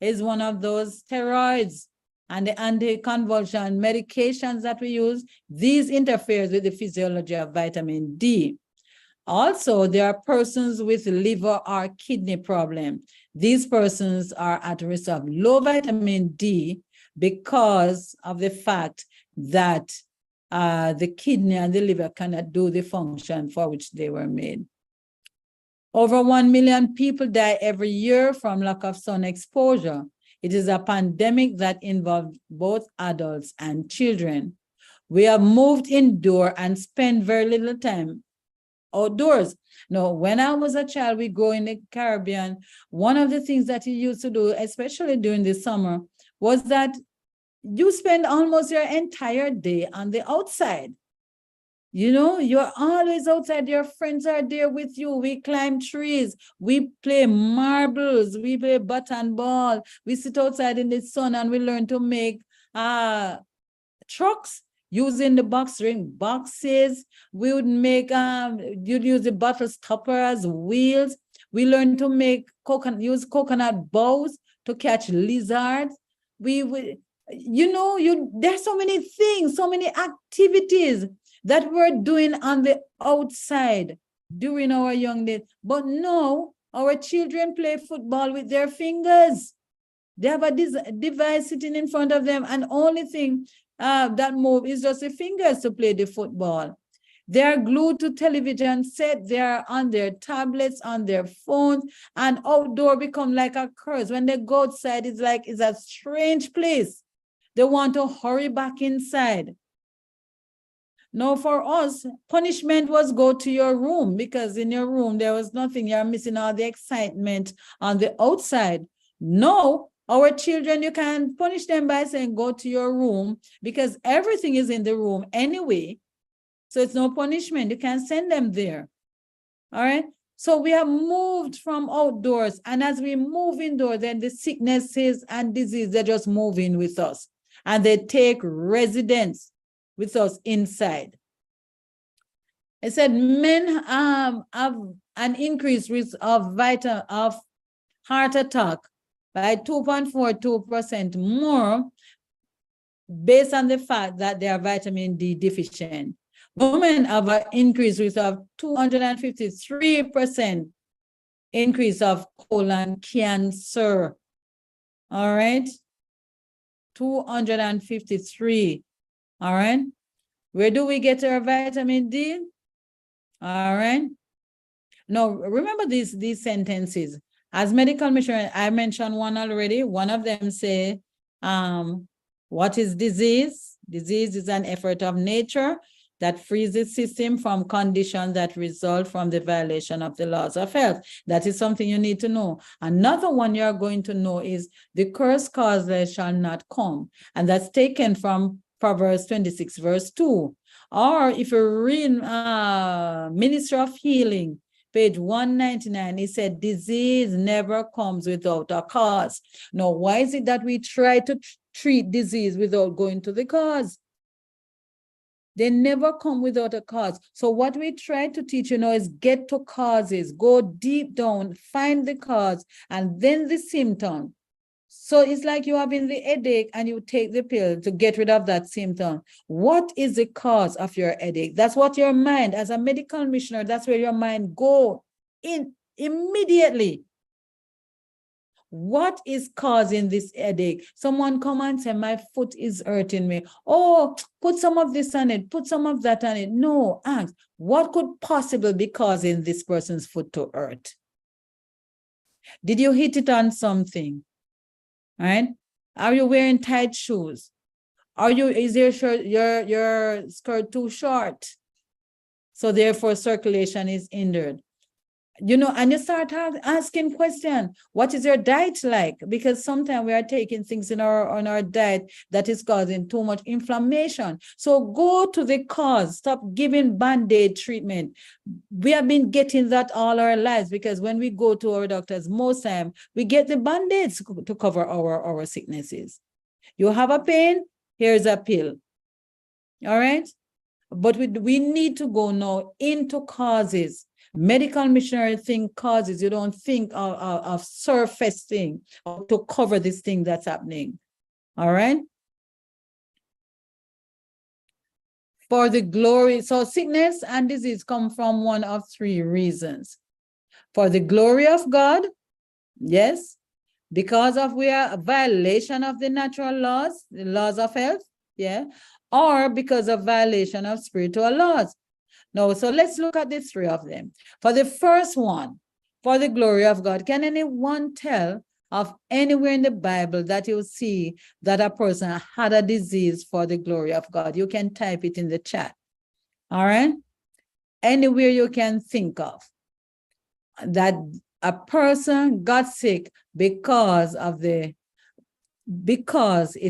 is one of those steroids, and the anticonvulsant medications that we use. These interferes with the physiology of vitamin D. Also, there are persons with liver or kidney problem. These persons are at risk of low vitamin D because of the fact that the kidney and the liver cannot do the function for which they were made. Over 1 million people die every year from lack of sun exposure. It is a pandemic that involves both adults and children. We have moved indoor and spend very little time outdoors. Now, when I was a child, we go in the Caribbean. One of the things that you used to do, especially during the summer, was that you spend almost your entire day on the outside. You know, you're always outside. Your friends are there with you. We climb trees. We play marbles. We play bat and ball. We sit outside in the sun and we learn to make trucks using the box ring boxes. We would make, you'd use the bottle stopper as wheels. We learned to make use coconut bows to catch lizards. We would, you know, there's so many things, so many activities that we're doing on the outside during our young days. But no, our children play football with their fingers. They have a device sitting in front of them, and only thing that move is just the fingers to play the football. They are glued to television set. They are on their tablets, on their phones, and outdoor become like a curse. When they go outside, it's like it's a strange place. They want to hurry back inside. No, for us, punishment was go to your room, because in your room, there was nothing. You're missing all the excitement on the outside. No, our children, you can punish them by saying, go to your room, because everything is in the room anyway. So it's no punishment. You can send them there. All right. So we have moved from outdoors. And as we move indoors, then the sicknesses and disease, they just move in with us. And they take residence with us inside. It said men have an increased risk of heart attack by 2.42% more, based on the fact that they are vitamin D deficient. Women have an increased risk of 253% increase of colon cancer. All right. 253. All right. Where do we get our vitamin D? All right. Now, remember these sentences. As medical missionary, I mentioned one already. One of them say, what is disease? Disease is an effort of nature that frees the system from conditions that result from the violation of the laws of health. That is something you need to know. Another one you're going to know is the curse causeless shall not come. And that's taken from Proverbs 26, verse 2. Or if you read Ministry of Healing, page 199, it said, disease never comes without a cause. Now, why is it that we try to treat disease without going to the cause? They never come without a cause. So what we try to teach, is get to causes, go deep down, find the cause, and then the symptom. So it's like you having the headache and you take the pill to get rid of that symptom. What is the cause of your headache? That's what your mind, as a medical missionary, that's where your mind go in immediately. What is causing this headache? Someone come and say, my foot is hurting me. Oh, put some of this on it, put some of that on it. No, ask, what could possibly be causing this person's foot to hurt? Did you hit it on something? Right? Are you wearing tight shoes? Is your skirt too short? So therefore circulation is hindered. And you start asking questions. What is your diet like? Because sometimes we are taking things on our diet that is causing too much inflammation. So go to the cause. Stop giving Band-Aid treatment. We have been getting that all our lives, because when we go to our doctors, most time we get the Band-Aids to cover our sicknesses. You have a pain, here's a pill. All right? But we need to go now into causes. Medical missionary think causes. You don't think of surface thing to cover this thing that's happening. All right. For the glory. So sickness and disease come from one of three reasons. For the glory of God. Yes. Because we are a violation of the natural laws, the laws of health. Yeah. Or because of violation of spiritual laws. No, so let's look at the three of them. For the first one, for the glory of God, can anyone tell of anywhere in the Bible that you see that a person had a disease for the glory of God? You can type it in the chat. All right? Anywhere you can think of that a person got sick because it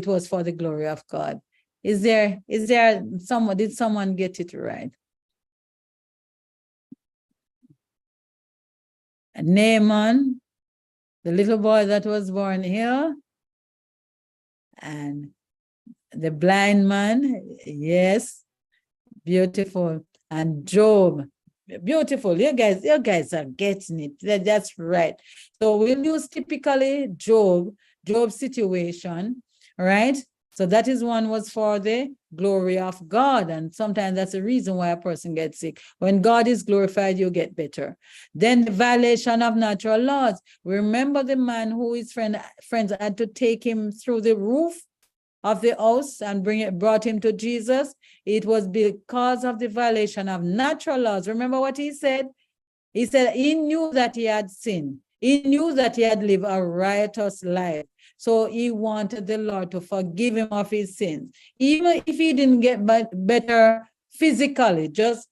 was for the glory of God. Is there someone, did someone get it right? Naaman, the little boy that was born here, and the blind man, yes, beautiful, and Job, beautiful. You guys are getting it. That's right. So we'll use typically Job's situation, right? So that is one was for the glory of God. And sometimes that's the reason why a person gets sick. When God is glorified, you get better. Then the violation of natural laws. Remember the man who his friends had to take him through the roof of the house and brought him to Jesus. It was because of the violation of natural laws. Remember what he said? He said he knew that he had sinned. He knew that he had lived a riotous life. So he wanted the Lord to forgive him of his sins. Even if he didn't get better physically, just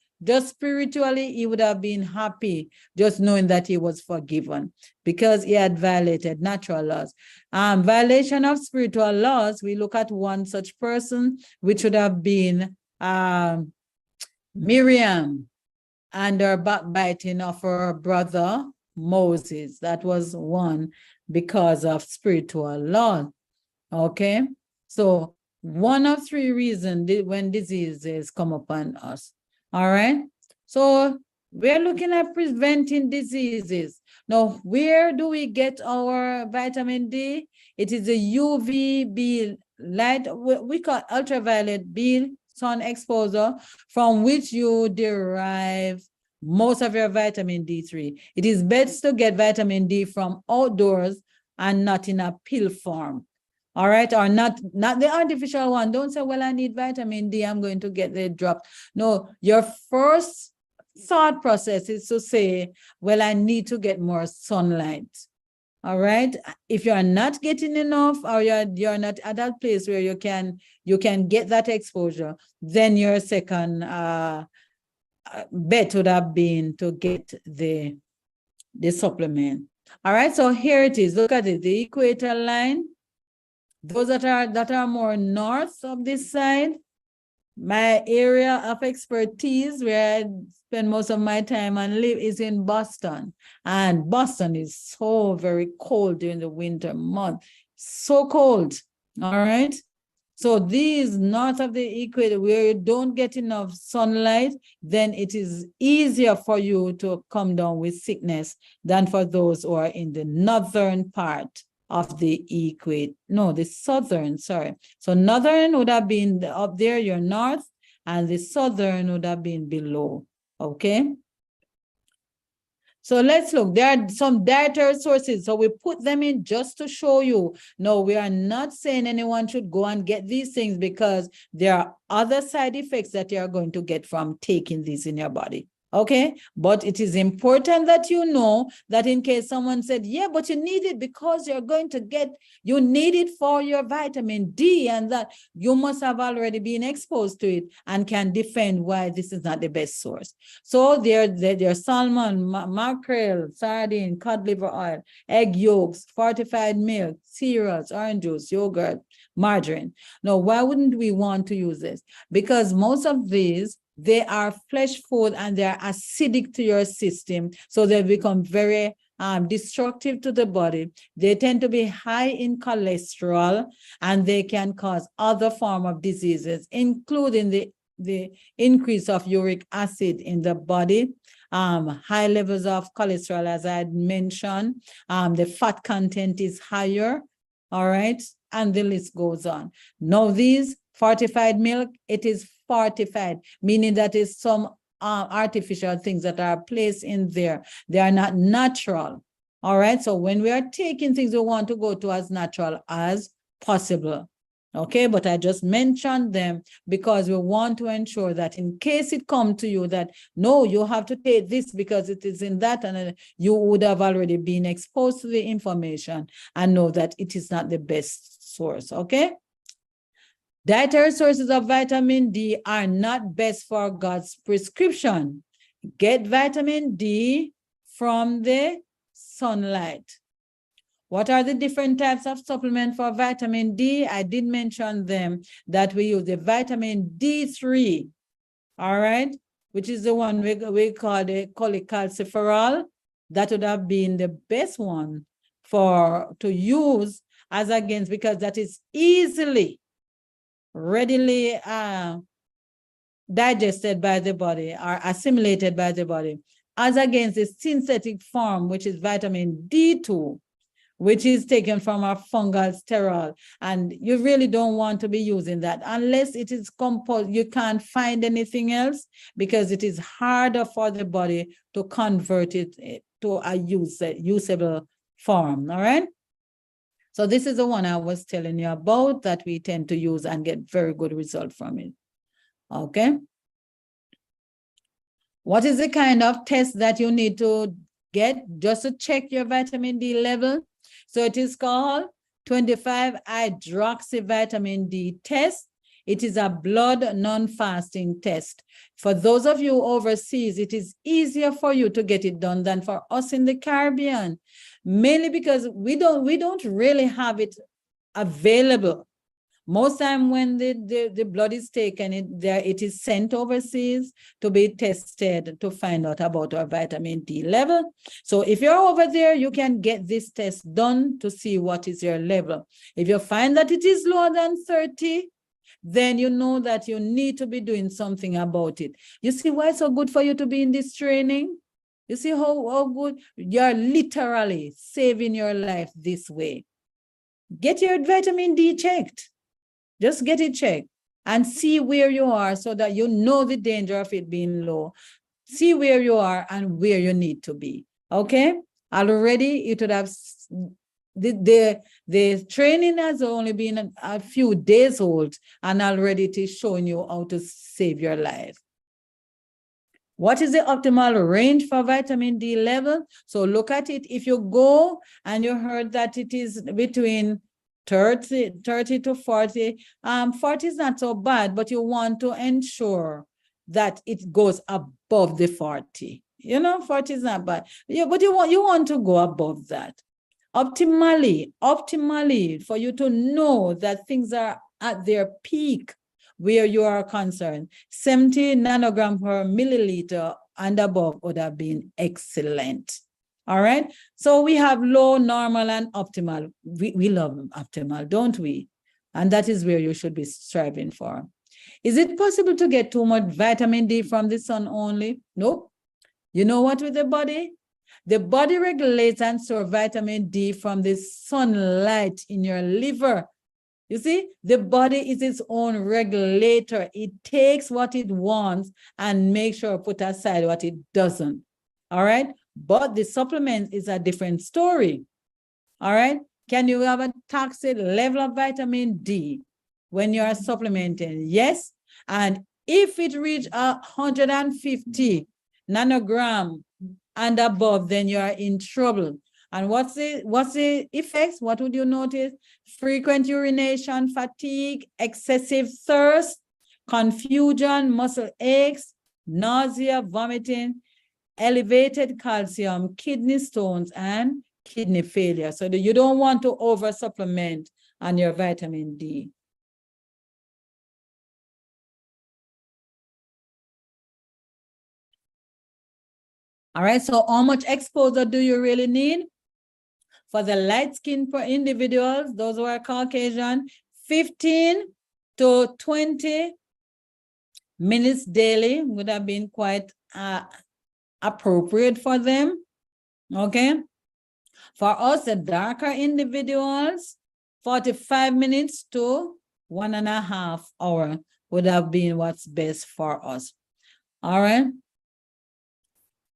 spiritually, he would have been happy just knowing that he was forgiven because he had violated natural laws. Violation of spiritual laws, we look at one such person, which would have been Miriam and her backbiting of her brother Moses. That was one because of spiritual law. Okay, so one of three reasons when diseases come upon us. All right, so we're looking at preventing diseases. Now, where do we get our vitamin D? It is the UVB light, we call ultraviolet B sun exposure, from which you derive most of your vitamin D3. It is best to get vitamin D from outdoors and not in a pill form. All right, or not the artificial one. Don't say, well, I need vitamin D, I'm going to get the drop. No, your first thought process is to say, well, I need to get more sunlight. All right. If you're not getting enough, or you're not at that place where you can get that exposure, then your second bet would have been to get the supplement. All right. So here it is. Look at it. The equator line. Those that are more north of this side, my area of expertise, where I spend most of my time and live, is in Boston. And Boston is so very cold during the winter month. So cold. All right. So these north of the equator, where you don't get enough sunlight, then it is easier for you to come down with sickness than for those who are in the northern part of the equator. No, the southern, sorry. So northern would have been up there, your north, and the southern would have been below. Okay. So let's look. There are some dietary sources. So we put them in just to show you. No, we are not saying anyone should go and get these things, because there are other side effects that you are going to get from taking these in your body. Okay, but it is important that you know that in case someone said, yeah, but you need it because you need it for your vitamin D, and that you must have already been exposed to it and can defend why this is not the best source. So there's salmon, mackerel, sardine, cod liver oil, egg yolks, fortified milk, cereals, orange juice, yogurt, margarine. Now, why wouldn't we want to use this? Because most of these, they are flesh food and they're acidic to your system. So they become very destructive to the body. They tend to be high in cholesterol, and they can cause other forms of diseases, including the increase of uric acid in the body, high levels of cholesterol, as I had mentioned. The fat content is higher. All right. And the list goes on. Now, these fortified milk, it is fortified, meaning that is some artificial things that are placed in there. They are not natural. All right. So when we are taking things, we want to go to as natural as possible. Okay. But I just mentioned them because we want to ensure that in case it comes to you that, no, you have to take this because it is in that, and you would have already been exposed to the information and know that it is not the best source. Okay. Dietary sources of vitamin D are not best for God's prescription. Get vitamin D from the sunlight. What are the different types of supplement for vitamin D? I did mention them, that we use the vitamin D3, all right, which is the one we call the cholecalciferol. That would have been the best one to use as against, because that is readily digested by the body or assimilated by the body, as against the synthetic form, which is vitamin D2, which is taken from a fungal sterol. And you really don't want to be using that unless it is composed. You can't find anything else because it is harder for the body to convert it to a usable form. All right. So this is the one I was telling you about that we tend to use and get very good result from it. Okay. What is the kind of test that you need to get just to check your vitamin D level? So it is called 25-hydroxyvitamin D test. It is a blood non-fasting test. For those of you overseas, it is easier for you to get it done than for us in the Caribbean, mainly because we don't really have it available. Most time when the blood is taken, it is sent overseas to be tested to find out about our vitamin D level. So if you're over there, you can get this test done to see what is your level. If you find that it is lower than 30, then you know that you need to be doing something about it. You see why it's so good for you to be in this training? You see how good you're literally saving your life this way. Get your vitamin D checked. Just get it checked and see where you are so that you know the danger of it being low. See where you are and where you need to be. Okay? Already it would have, the training has only been a few days old and already it is showing you how to save your life. What is the optimal range for vitamin D level? So look at it. If you go and you heard that it is between 30 to 40. 40 is not so bad, but you want to ensure that it goes above the 40. 40 is not bad. Yeah, but you want to go above that. Optimally, for you to know that things are at their peak where you are concerned, 70 nanogram per milliliter and above would have been excellent. All right. So we have low, normal, and optimal. We love optimal, don't we? And that is where you should be striving for. Is it possible to get too much vitamin D from the sun only? Nope. You know what with the body? The body regulates and stores vitamin D from the sunlight in your liver. You see, the body is its own regulator. It takes what it wants and makes sure to put aside what it doesn't. All right. But the supplement is a different story. All right. Can you have a toxic level of vitamin D when you are supplementing? Yes. And if it reaches 150 nanogram and above, then you are in trouble. And what's the effects? What would you notice? Frequent urination, fatigue, excessive thirst, confusion, muscle aches, nausea, vomiting, elevated calcium, kidney stones, and kidney failure. So you don't want to over supplement on your vitamin D. All right, so how much exposure do you really need? For the light skin individuals, those who are Caucasian, 15 to 20 minutes daily would have been quite appropriate for them. Okay. For us, the darker individuals, 45 minutes to 1.5 hours would have been what's best for us. All right.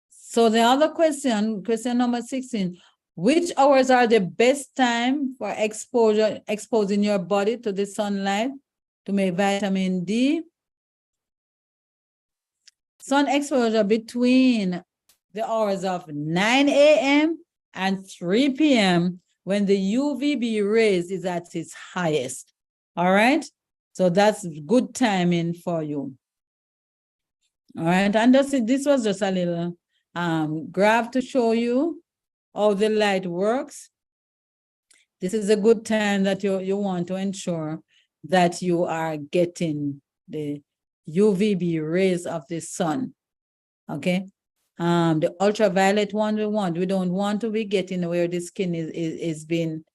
So the other question number 16, which hours are the best time for exposing your body to the sunlight to make vitamin D? Sun exposure between the hours of 9 a.m. and 3 p.m. when the UVB rays is at its highest. All right. So that's good timing for you. All right. And this was just a little graph to show you how the light works. This is a good time that you want to ensure that you are getting the UVB rays of the sun. Okay. The ultraviolet one we don't want to be getting where the skin is being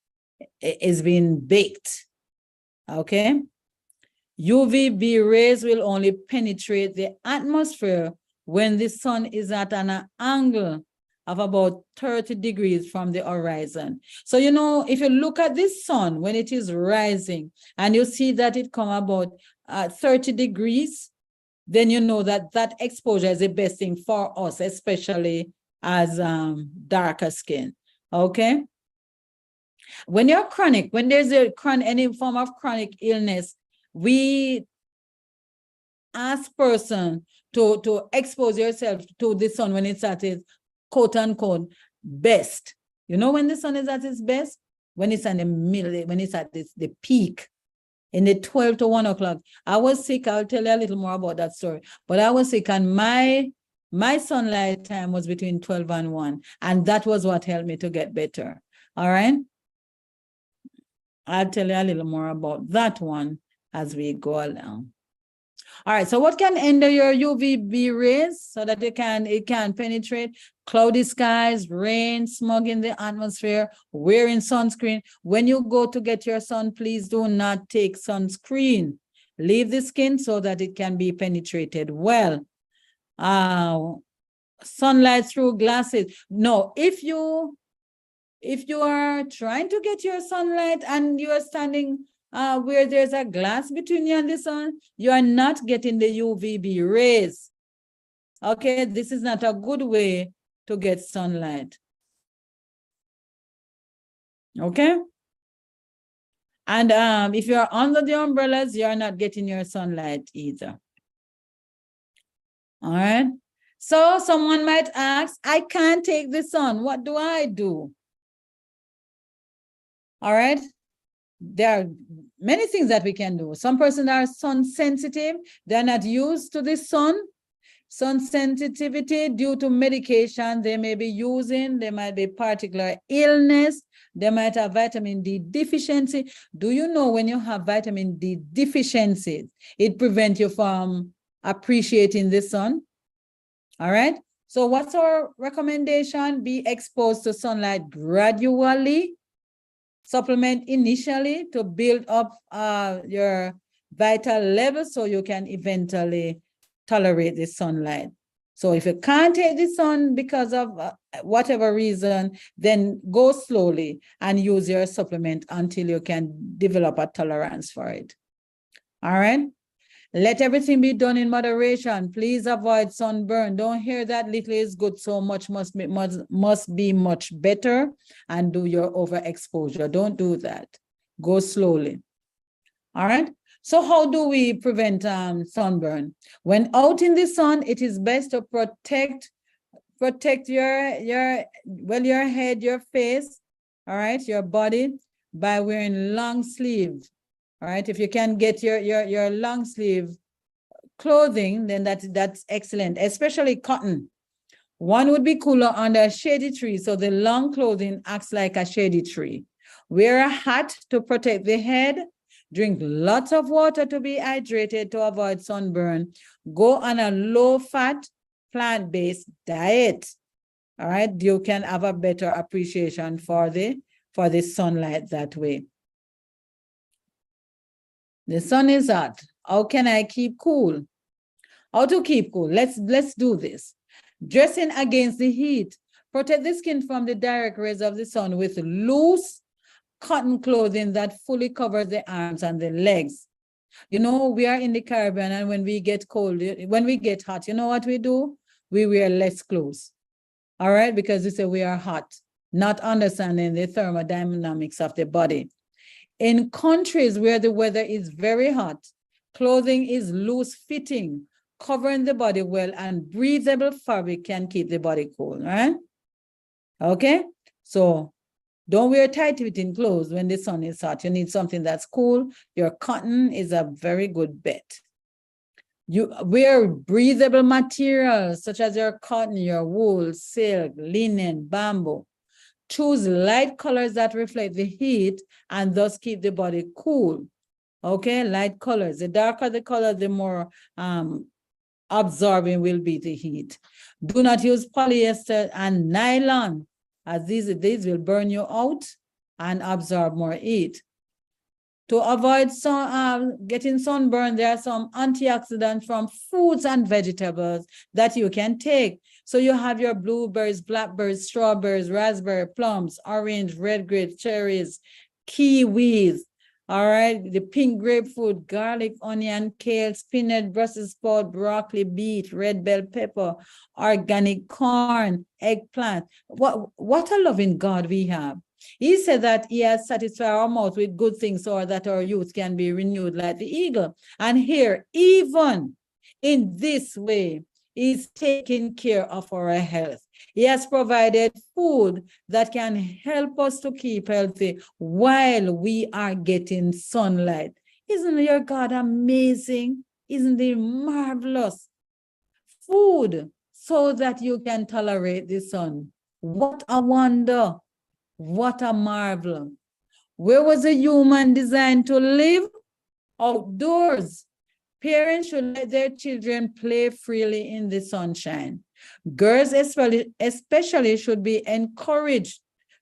baked. Okay. UVB rays will only penetrate the atmosphere when the sun is at an angle of about 30 degrees from the horizon. So, you know, if you look at the sun when it is rising and you see that it come about 30 degrees, then you know that that exposure is the best thing for us, especially as darker skin. Okay. When you're chronic, when there's any form of chronic illness, we ask person to expose yourself to the sun when it's at its quote unquote best. You know when the sun is at its best? When it's in the middle, when it's at the peak, in the 12 to 1 o'clock. I was sick. I'll tell you a little more about that story. But I was sick, and my sunlight time was between 12 and 1. And that was what helped me to get better. All right. I'll tell you a little more about that one as we go along. All right, so what can hinder your UVB rays so that it can penetrate? Cloudy skies, rain, smog in the atmosphere, wearing sunscreen. When you go to get your sun, please do not take sunscreen. Leave the skin so that it can be penetrated well. Sunlight through glasses. No, if you are trying to get your sunlight and you are standing where there's a glass between you and the sun, you are not getting the UVB rays. Okay, this is not a good way to get sunlight. Okay? And if you're under the umbrellas, you're not getting your sunlight either. All right? So someone might ask, I can't take the sun. What do I do? All right? There are many things that we can do. Some persons are sun sensitive. They're not used to the sun. Sun sensitivity due to medication they may be using. There might be particular illness. They might have vitamin D deficiency. Do you know when you have vitamin D deficiency, it prevents you from appreciating the sun? All right. So what's our recommendation? Be exposed to sunlight gradually. Supplement initially to build up your vital levels so you can eventually tolerate the sunlight. So if you can't take the sun because of whatever reason, then go slowly and use your supplement until you can develop a tolerance for it. All right. Let everything be done in moderation. Please avoid sunburn. Don't hear that little is good, so much must be much better, and do your overexposure. Don't do that. Go slowly. All right. So how do we prevent sunburn? When out in the sun, it is best to protect your head, your face, all right, your body, by wearing long sleeve. All right, if you can get your long sleeve clothing, then that's excellent, especially cotton. One would be cooler under a shady tree, so the long clothing acts like a shady tree. Wear a hat to protect the head. Drink lots of water to be hydrated to avoid sunburn. Go on a low-fat, plant-based diet. All right, you can have a better appreciation for the sunlight that way. The sun is hot. How can I keep cool? How to keep cool? Let's do this. Dressing against the heat. Protect the skin from the direct rays of the sun with loose cotton clothing that fully covers the arms and the legs. You know, we are in the Caribbean, and when we get cold, when we get hot, you know what we do? We wear less clothes. All right, because we say we are hot, not understanding the thermodynamics of the body. In countries where the weather is very hot, clothing is loose fitting, covering the body well, and breathable fabric can keep the body cool, right? Okay, so don't wear tight-fitting clothes when the sun is hot. You need something that's cool. Your cotton is a very good bet. You wear breathable materials such as your cotton, your wool, silk, linen, bamboo. Choose light colors that reflect the heat and thus keep the body cool. Okay, light colors. The darker the color, the more absorbing will be the heat. Do not use polyester and nylon, as these will burn you out and absorb more heat. To avoid getting sunburn, there are some antioxidants from fruits and vegetables that you can take. So you have your blueberries, blackberries, strawberries, raspberry, plums, orange, red grapes, cherries, kiwis. All right, the pink grapefruit, garlic, onion, kale, spinach, Brussels sprout, broccoli, beet, red bell pepper, organic corn, eggplant. What a loving God we have. He said that he has satisfied our mouth with good things so that our youth can be renewed like the eagle. And here, even in this way, he's taking care of our health. He has provided food that can help us to keep healthy while we are getting sunlight. Isn't your God amazing? Isn't he marvelous? Food so that you can tolerate the sun. What a wonder. What a marvel. Where was a human designed to live? Outdoors. Parents should let their children play freely in the sunshine. Girls especially should be encouraged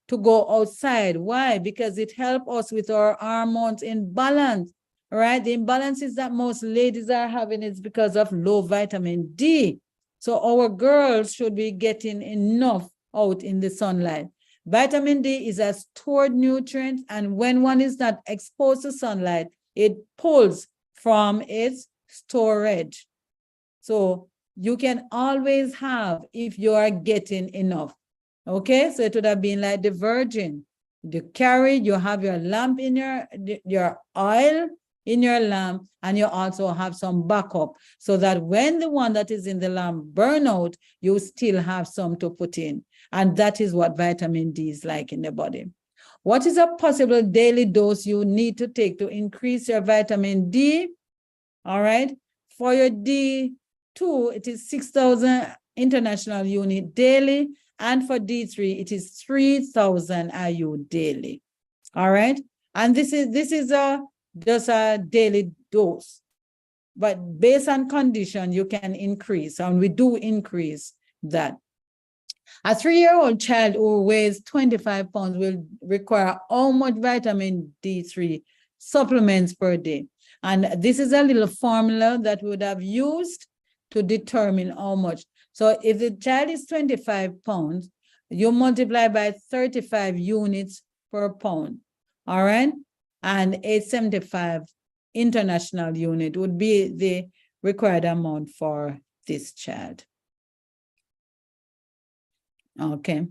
to go outside. Why? Because it helps us with our hormones in balance, right? The imbalances that most ladies are having is because of low vitamin D. So our girls should be getting enough out in the sunlight. Vitamin D is a stored nutrient, and when one is not exposed to sunlight, it pulls from its storage. So you can always have if you are getting enough. Okay, so it would have been like the virgin. You carry, you have your lamp in your oil in your lamp, and you also have some backup so that when the one that is in the lamp burn out, you still have some to put in. And that is what vitamin D is like in the body. What is a possible daily dose you need to take to increase your vitamin D? All right. For your D2, it is 6,000 international unit daily. And for D3, it is 3,000 IU daily. All right. And this is just a daily dose. But based on condition, you can increase. And we do increase that. A 3-year-old child who weighs 25 pounds will require how much vitamin D3 supplements per day? And this is a little formula that we would have used to determine how much. So if the child is 25 pounds, you multiply by 35 units per pound, all right? And 875 international unit would be the required amount for this child. Okay.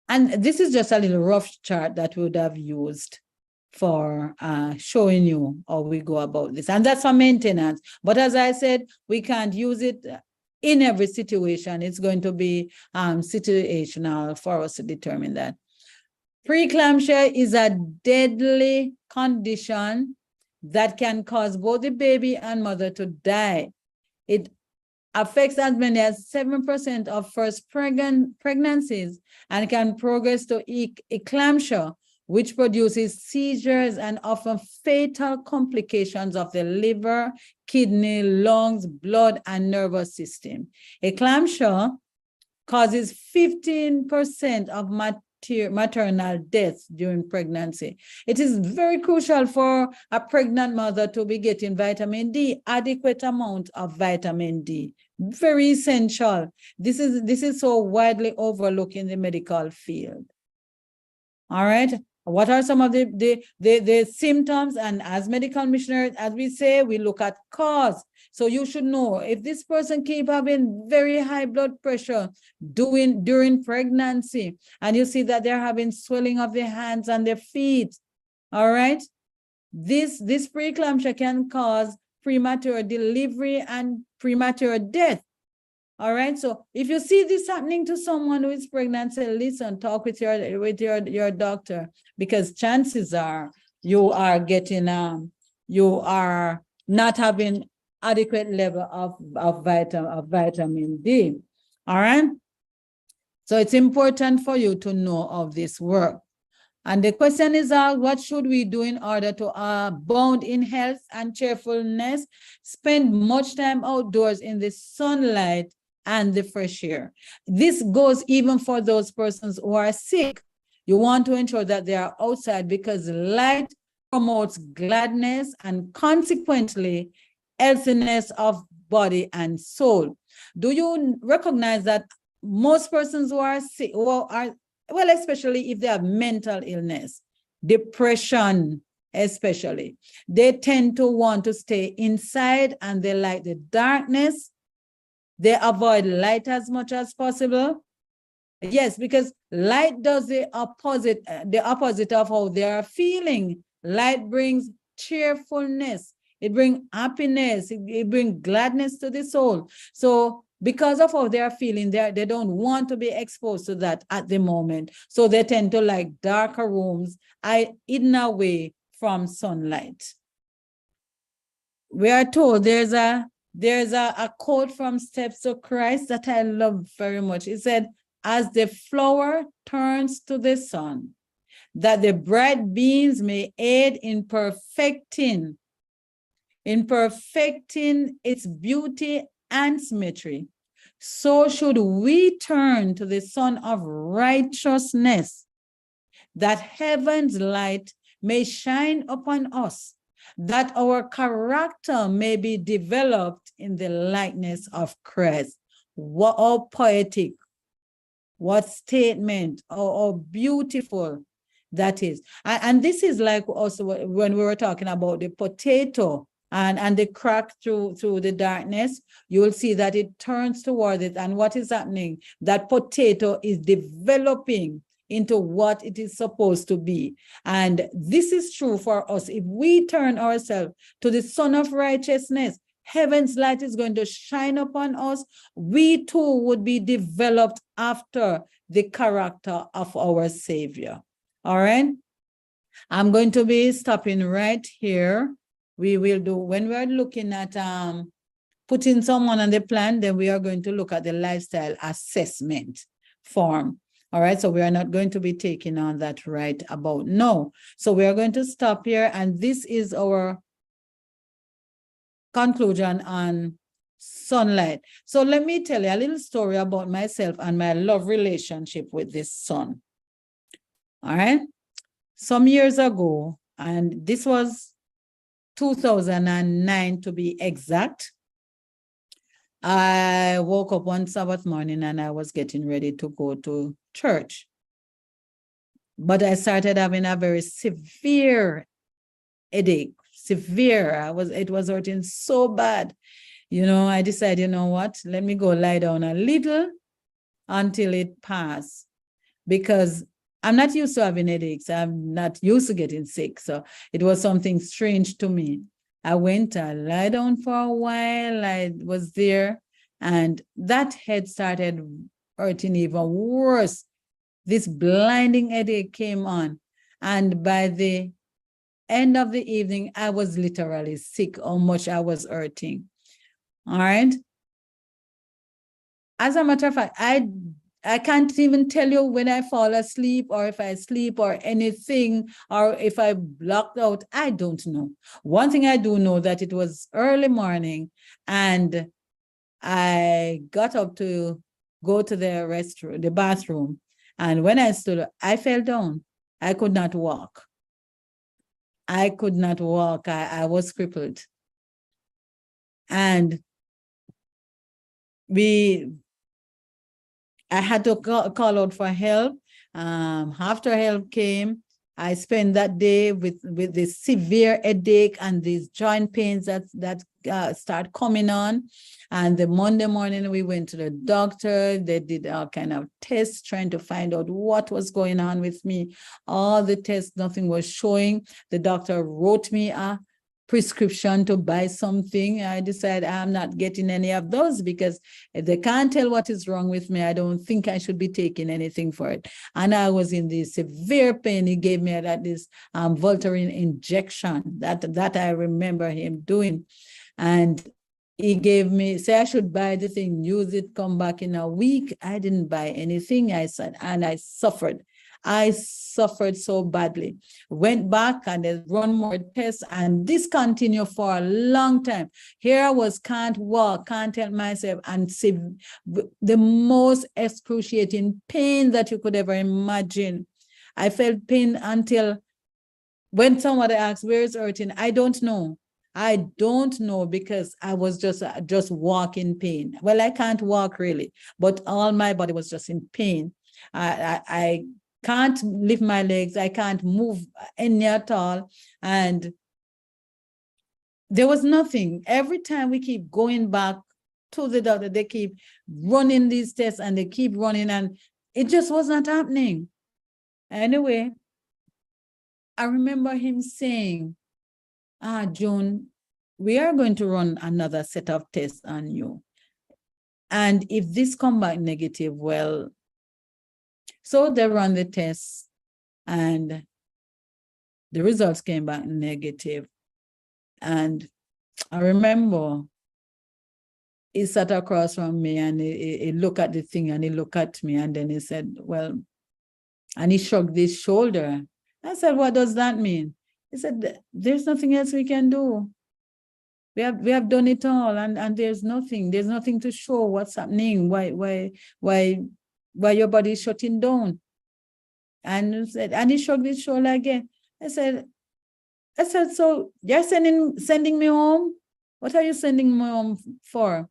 And this is just a little rough chart that we would have used for showing you how we go about this. And that's for maintenance. But as I said, we can't use it in every situation. It's going to be situational for us to determine that. Preeclampsia is a deadly condition that can cause both the baby and mother to die. It affects as many as 7% of first pregnancies and can progress to eclampsia, which produces seizures and often fatal complications of the liver, kidney, lungs, blood, and nervous system. Eclampsia causes 15% of maternal deaths during pregnancy. It is very crucial for a pregnant mother to be getting vitamin D, adequate amount of vitamin D. Very essential. This is so widely overlooked in the medical field. All right. What are some of the symptoms? And as medical missionaries, as we say, we look at cause. So you should know if this person keep having very high blood pressure during pregnancy, and you see that they're having swelling of their hands and their feet. All right. This preeclampsia can cause premature delivery and premature death. All right. So if you see this happening to someone who is pregnant, say, listen, talk with your doctor, because chances are you are getting you are not having adequate level of vitamin D. All right. So it's important for you to know of this work. And the question is, what should we do in order to abound in health and cheerfulness? Spend much time outdoors in the sunlight and the fresh air. This goes even for those persons who are sick. You want to ensure that they are outside because light promotes gladness and consequently healthiness of body and soul. Do you recognize that most persons who are sick, well, especially if they have mental illness, depression especially, they tend to want to stay inside and they like the darkness. They avoid light as much as possible. Yes, because light does the opposite of how they are feeling. Light brings cheerfulness. It brings happiness. It brings gladness to the soul. So because of how they are feeling, they don't want to be exposed to that at the moment. So they tend to like darker rooms, hidden away from sunlight. We are told there's a quote from Steps to Christ that I love very much. It said, as the flower turns to the sun, that the bright beams may aid in perfecting its beauty and symmetry, so should we turn to the Sun of Righteousness, that heaven's light may shine upon us, that our character may be developed in the likeness of Christ. What poetic, what statement, or beautiful that is. And this is like also when we were talking about the potato and the crack through the darkness, you will see that it turns toward it. And what is happening? That potato is developing into what it is supposed to be. And this is true for us. If we turn ourselves to the Son of Righteousness, heaven's light is going to shine upon us. We too would be developed after the character of our Savior. All right. I'm going to be stopping right here. We will do, when we're looking at putting someone on the plan, then we are going to look at the lifestyle assessment form. All right, so we are not going to be taking on that right about now. So we are going to stop here, and this is our conclusion on sunlight. So let me tell you a little story about myself and my love relationship with this sun. All right, some years ago, and this was 2009 to be exact, I woke up one Sabbath morning and I was getting ready to go to church. But I started having a very severe headache. Severe. It was hurting so bad. You know, I decided, you know what? Let me go lie down a little until it passed. Because I'm not used to having headaches. I'm not used to getting sick. So it was something strange to me. I went, I lied down for a while. I was there, and that head started hurting even worse. This blinding headache came on. And by the end of the evening, I was literally sick, how much I was hurting. All right. As a matter of fact, I can't even tell you when I fall asleep or if I sleep or anything, or if I blocked out. I don't know. One thing I do know, that it was early morning and I got up to go to the restroom, the bathroom. And when I stood up, I fell down. I could not walk. I could not walk. I was crippled. And I had to call out for help. After help came, I spent that day with this severe headache and these joint pains that start coming on. And the Monday morning, we went to the doctor. They did all kind of tests trying to find out what was going on with me. All the tests, nothing was showing. The doctor wrote me a prescription to buy something. I decided I'm not getting any of those, because if they can't tell what is wrong with me, I don't think I should be taking anything for it. And I was in this severe pain. He gave me this Voltaren injection that I remember him doing. And he gave me, say I should buy the thing, use it, come back in a week. I didn't buy anything, I said, and I suffered. I suffered so badly. Went back and they run more tests, and this continued for a long time. Here I was, can't walk, can't help myself, and see the most excruciating pain that you could ever imagine. I felt pain until when somebody asked, where is hurting? I don't know. I don't know, because I was just walking pain. Well, I can't walk really, but all my body was just in pain. I can't lift my legs. I can't move any at all. And there was nothing. Every time we keep going back to the doctor, they keep running these tests and they keep running, and it just was not happening. Anyway, I remember him saying, Joan, we are going to run another set of tests on you. And if this come back negative, well, so they run the tests and the results came back negative. And I remember he sat across from me and he looked at the thing and he looked at me and then he said, well, and he shrugged his shoulder. I said, what does that mean? He said, there's nothing else we can do. We have done it all, and there's nothing to show what's happening, why your body is shutting down. And he shrugged his shoulder again. I said, so you're sending me home? What are you sending me home for?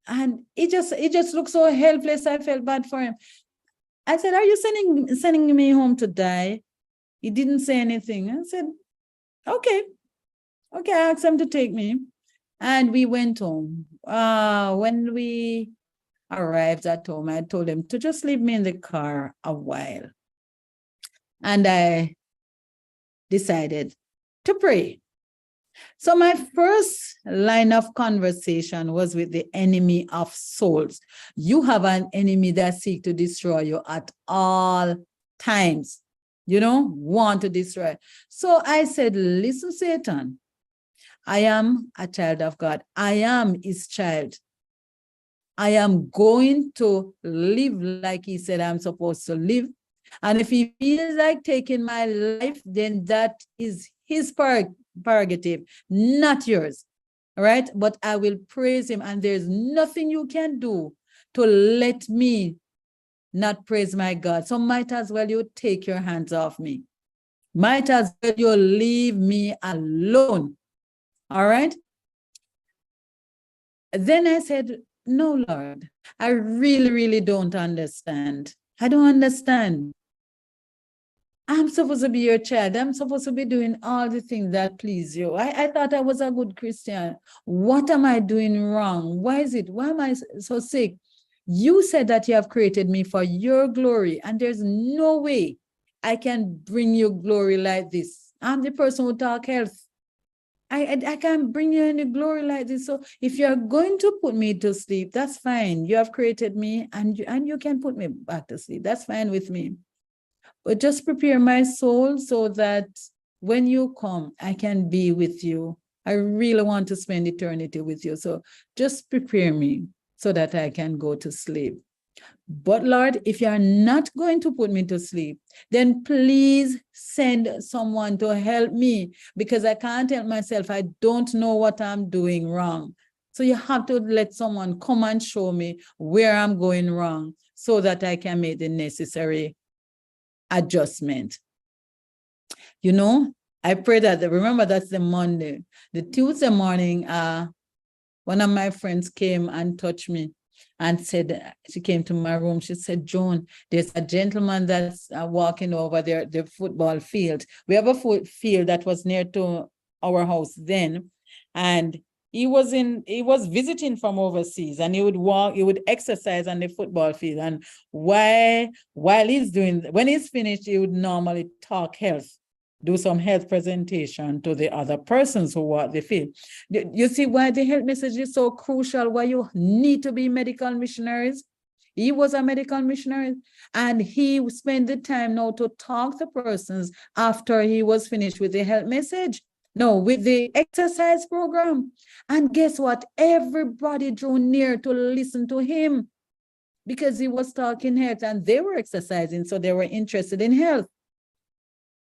And he just looked so helpless. I felt bad for him. I said, are you sending me home to die? He didn't say anything. I said, okay. I asked him to take me. And we went home. When we arrived at home, I told him to just leave me in the car a while. And I decided to pray. So my first line of conversation was with the enemy of souls. You have an enemy that seeks to destroy you at all times. Want to destroy. So I said, listen, Satan, I am a child of God. I am his child. I am going to live like he said I'm supposed to live. And if he feels like taking my life, then that is his prerogative, not yours. All right? But I will praise him, and there's nothing you can do to let me not praise my God. So might as well you take your hands off me. Might as well you leave me alone. All right? Then I said, no, Lord, I really, really don't understand. I don't understand. I'm supposed to be your child. I'm supposed to be doing all the things that please you. I thought I was a good Christian. What am I doing wrong? Why am I so sick? You said that you have created me for your glory, and there's no way I can bring you glory like this. I'm the person who talk health. I can't bring you any glory like this. So if you're going to put me to sleep, that's fine. You have created me, and you can put me back to sleep. That's fine with me. But just prepare my soul so that when you come, I can be with you. I really want to spend eternity with you. So just prepare me so that I can go to sleep. But Lord, if you're not going to put me to sleep, then please send someone to help me, because I can't help myself. I don't know what I'm doing wrong. So you have to let someone come and show me where I'm going wrong so that I can make the necessary adjustment. I pray that, remember, that's the Monday. The Tuesday morning, one of my friends came and touched me and said, she came to my room. She said, Joan, there's a gentleman that's walking over there, the football field. We have a field that was near to our house then. And he was visiting from overseas, and he would exercise on the football field. And while when he's finished, he would normally talk health, do some health presentation to the other persons who walk the field. You see why the health message is so crucial, why you need to be medical missionaries? He was a medical missionary, and he spent the time now to talk to persons after he was finished with the health message. No, with the exercise program. And guess what? Everybody drew near to listen to him because he was talking health, and they were exercising, so they were interested in health.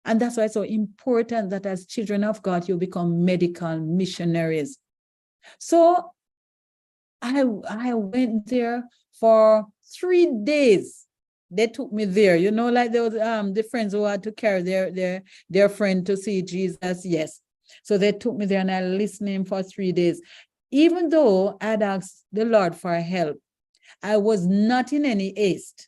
And that's why it's so important that as children of God, you become medical missionaries. So I went there for 3 days. They took me there, like those the friends who had to carry their friend to see Jesus. Yes. So they took me there and I listened to him for 3 days. Even though I'd asked the Lord for help, I was not in any haste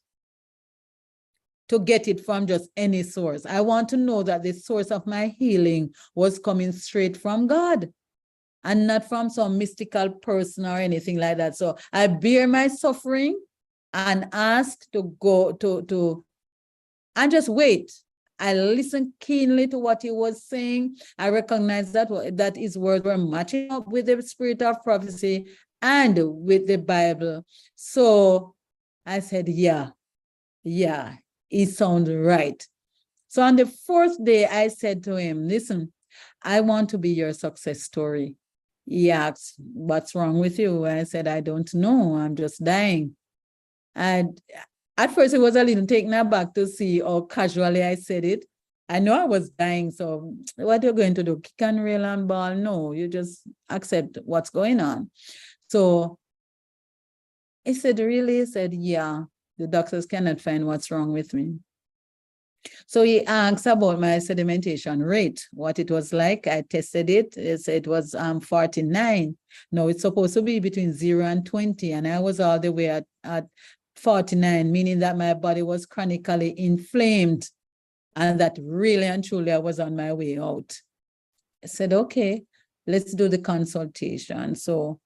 to get it from just any source. I want to know that the source of my healing was coming straight from God and not from some mystical person or anything like that. So I bear my suffering and ask to go to and just wait. I listened keenly to what he was saying. I recognized that his words were matching up with the spirit of prophecy and with the Bible. So I said, yeah, it sounds right. So on the 4th day, I said to him, listen, I want to be your success story. He asked, what's wrong with you? I said, I don't know. I'm just dying. And at first, it was a little taken aback to see how casually I said it. I know I was dying, so what you're going to do? Kick and rail and ball? No, you just accept what's going on. So he said, really? He said, yeah, the doctors cannot find what's wrong with me. So he asked about my sedimentation rate, what it was like. I tested it. It was 49. No, it's supposed to be between 0 and 20. And I was all the way at 49, meaning that my body was chronically inflamed and that really and truly I was on my way out. I said, okay, let's do the consultation. So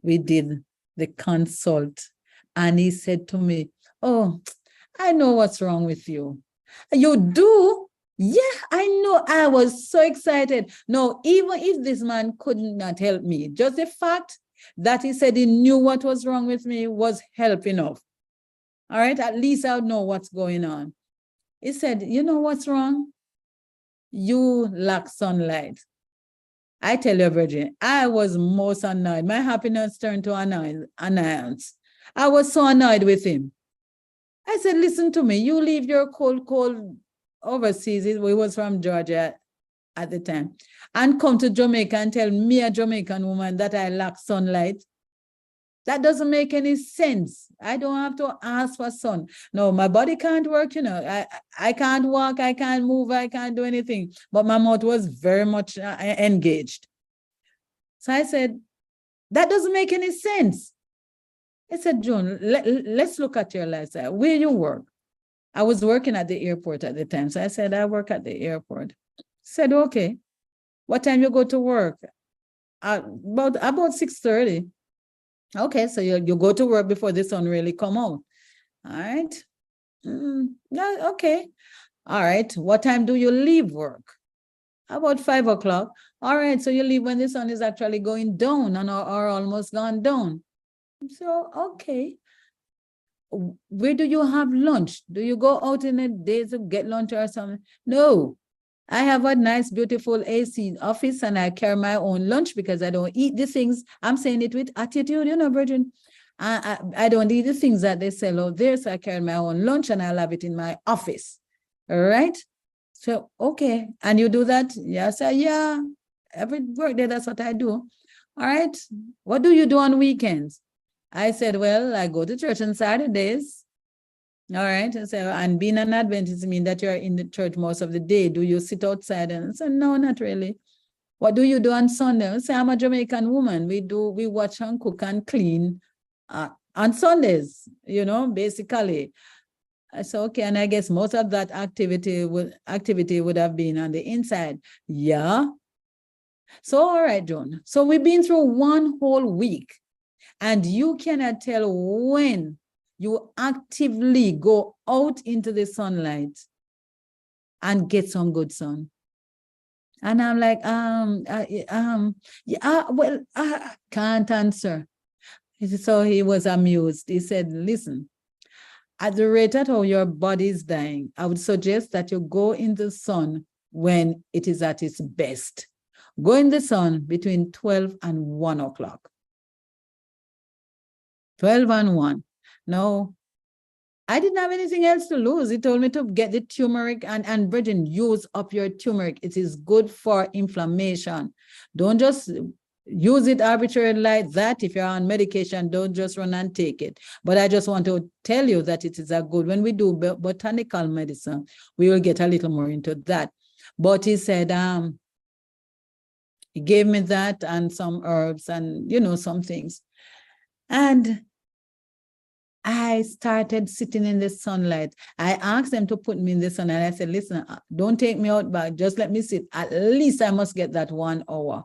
we did the consult. And he said to me, oh, I know what's wrong with you. You do? Yeah, I know. I was so excited. No, even if this man could not help me, just the fact that he said he knew what was wrong with me was help enough. All right, at least I would know what's going on. He said, you know what's wrong? You lack sunlight. I tell you, Virgin, I was most annoyed. My happiness turned to annoyance. I was so annoyed with him. I said, listen to me, you leave your cold overseas. He was from Georgia at the time, and come to Jamaica and tell me, a Jamaican woman, that I lack sunlight. That doesn't make any sense. I don't have to ask for sun. No, my body can't work, I can't walk, I can't move, I can't do anything. But my mouth was very much engaged. So I said, that doesn't make any sense. I said, Joan, let's look at your lifestyle. Where you work? I was working at the airport at the time. So I said, I work at the airport. Said, okay. What time you go to work? About 6:30. Okay, so you go to work before the sun really come out. All right. Yeah, okay. All right. What time do you leave work? About 5 o'clock. All right. So you leave when the sun is actually going down or almost gone down. So, okay. Where do you have lunch? Do you go out in the day to get lunch or something? No. I have a nice, beautiful AC office and I carry my own lunch because I don't eat the things. I'm saying it with attitude, Virgin. I don't eat the things that they sell out there. So I carry my own lunch and I'll have it in my office. All right. So, okay. And you do that? Yeah. I say, yeah. Every workday, that's what I do. All right. What do you do on weekends? I said, well, I go to church on Saturdays. All right. And so, and being an Adventist means that you're in the church most of the day. Do you sit outside? And I said, no, not really. What do you do on Sunday? I say, I'm a Jamaican woman. We watch and cook and clean on Sundays, basically. I said, okay. And I guess most of that activity would have been on the inside. Yeah. So, all right, Joan. So we've been through one whole week and you cannot tell when you actively go out into the sunlight and get some good sun. And I'm like, I can't answer. So he was amused. He said, listen, at the rate at how your body is dying, I would suggest that you go in the sun when it is at its best. Go in the sun between 12 and 1 o'clock. 12 and 1. No, I didn't have anything else to lose. He told me to get the turmeric and Bridget, use up your turmeric. It is good for inflammation. Don't just use it arbitrarily like that. If you're on medication, don't just run and take it. But I just want to tell you that it is a good, when we do botanical medicine, we will get a little more into that. But he said, He gave me that and some herbs and, some things. And I started sitting in the sunlight. I asked them to put me in the sun, and I said, listen, don't take me out back. Just let me sit. At least I must get that 1 hour.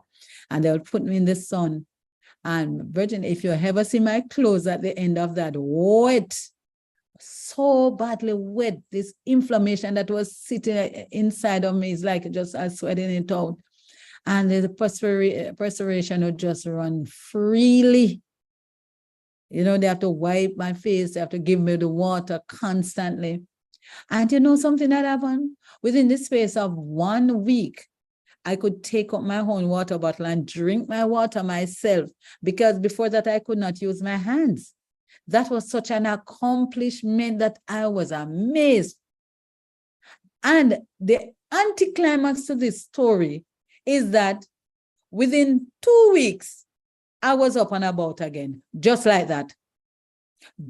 And they'll put me in the sun. And Virgin, if you ever see my clothes at the end of that, wet, so badly wet, this inflammation that was sitting inside of me is like just sweating it out. And the perspiration would just run freely. They have to wipe my face. They have to give me the water constantly. And something that happened? Within the space of 1 week, I could take up my own water bottle and drink my water myself, because before that, I could not use my hands. That was such an accomplishment that I was amazed. And the anticlimax to this story is that within 2 weeks, I was up and about again, just like that.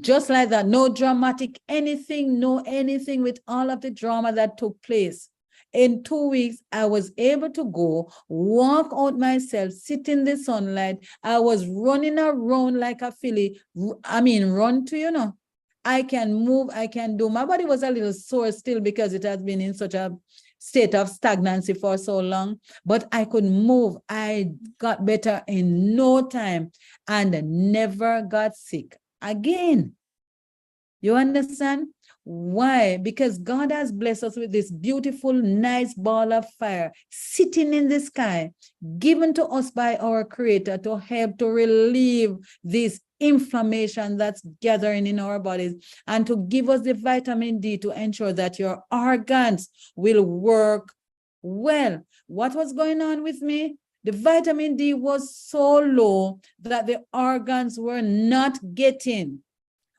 Just like that. No dramatic anything, no anything with all of the drama that took place. In 2 weeks, I was able to go, walk out myself, sit in the sunlight. I was running around like a filly. Run to, I can move, I can do. My body was a little sore still because it has been in such a state of stagnancy for so long, but I could move. I got better in no time and never got sick again. You understand? Why? Because God has blessed us with this beautiful, nice ball of fire sitting in the sky, given to us by our Creator to help to relieve this inflammation that's gathering in our bodies, and to give us the vitamin D to ensure that your organs will work well. What was going on with me? The vitamin D was so low that the organs were not getting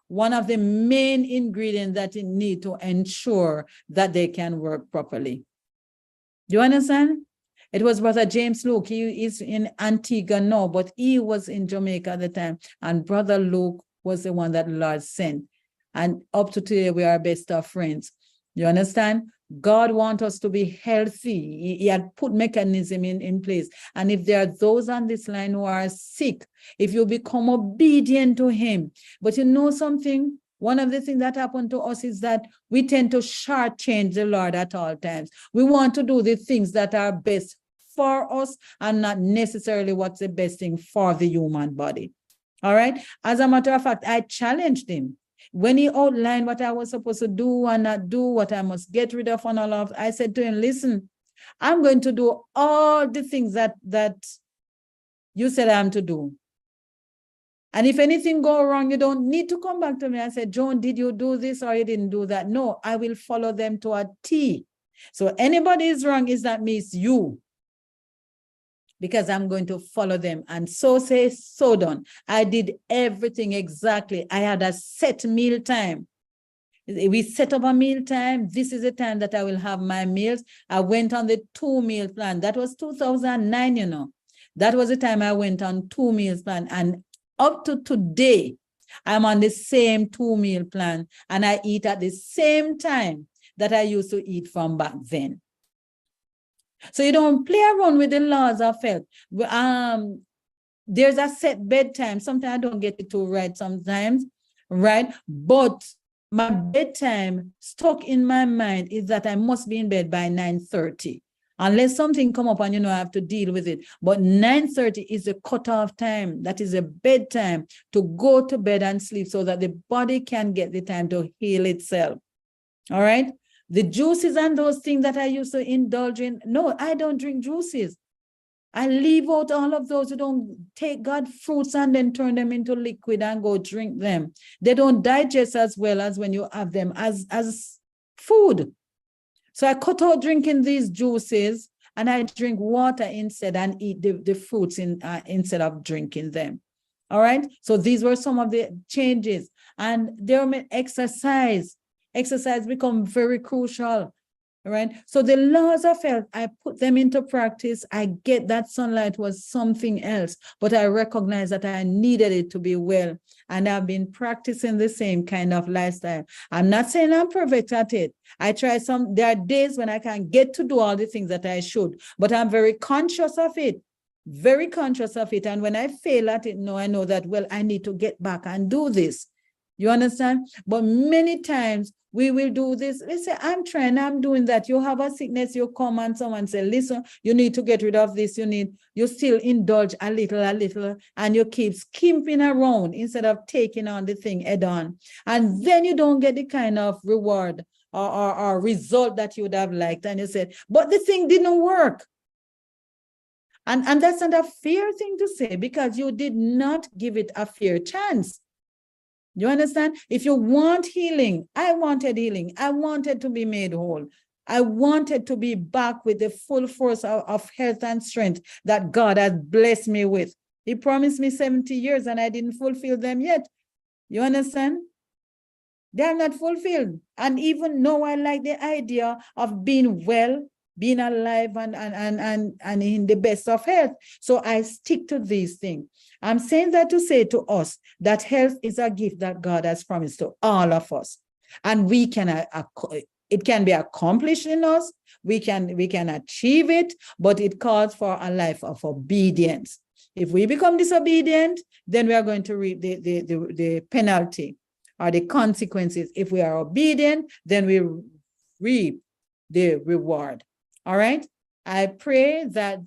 one of the main ingredients that you need to ensure that they can work properly. Do you understand? It was Brother James Luke. He is in Antigua now, but he was in Jamaica at the time. And Brother Luke was the one that the Lord sent. And up to today, we are best of friends. You understand? God wants us to be healthy. He had put mechanism in place. And if there are those on this line who are sick, if you become obedient to him, but you know something, one of the things that happened to us is that we tend to shortchange the Lord at all times. We want to do the things that are best for us and not necessarily what's the best thing for the human body. All right. As a matter of fact, I challenged him. When he outlined what I was supposed to do and not do, what I must get rid of and all of, I said to him, listen, I'm going to do all the things that you said I'm to do. And if anything go wrong, you don't need to come back to me and say, Joan, did you do this or you didn't do that? No, I will follow them to a T. So anybody is wrong, is that means you. Because I'm going to follow them. And so say, so done. I did everything exactly. I had a set meal time. We set up a meal time. This is the time that I will have my meals. I went on the 2-meal plan. That was 2009, That was the time I went on 2 meals plan. And up to today, I'm on the same 2-meal plan. And I eat at the same time that I used to eat from back then. So you don't play around with the laws of health. There's a set bedtime. Sometimes I don't get it too right sometimes, right? But my bedtime stuck in my mind is that I must be in bed by 9:30. Unless something come up and, I have to deal with it. But 9:30 is the cutoff time. That is a bedtime to go to bed and sleep so that the body can get the time to heal itself. All right? The juices and those things that I used to indulge in, no, I don't drink juices. I leave out all of those who don't take God fruits and then turn them into liquid and go drink them. They don't digest as well as when you have them as food. So I cut out drinking these juices and I drink water instead and eat the fruits instead of drinking them. All right. So these were some of the changes. And there were exercise. Exercise become very crucial, right? So the laws of health, I put them into practice. I get that sunlight was something else, but I recognize that I needed it to be well. And I've been practicing the same kind of lifestyle. I'm not saying I'm perfect at it. I try there are days when I can't get to do all the things that I should, but I'm very conscious of it. very conscious of it. And when I fail at it, no, I know that, well, I need to get back and do this. You understand? But many times we will do this. We say, I'm trying, I'm doing that. You have a sickness, you come and someone say, listen, you need to get rid of this. You still indulge a little, and you keep skimping around instead of taking on the thing head on. And then you don't get the kind of reward or result that you would have liked. And you said, but the thing didn't work. And that's not a fair thing to say, because you did not give it a fair chance. You understand? If you want healing, I wanted healing. I wanted to be made whole. I wanted to be back with the full force of health and strength that God has blessed me with. He promised me 70 years and I didn't fulfill them yet. You understand? They are not fulfilled. And even though I like the idea of being well, being alive and in the best of health. So I stick to these things. I'm saying that to say to us that health is a gift that God has promised to all of us. And we can, it can be accomplished in us. We can achieve it, but it calls for a life of obedience. If we become disobedient, then we are going to reap the penalty or the consequences. If we are obedient, then we reap the reward. All right. I pray that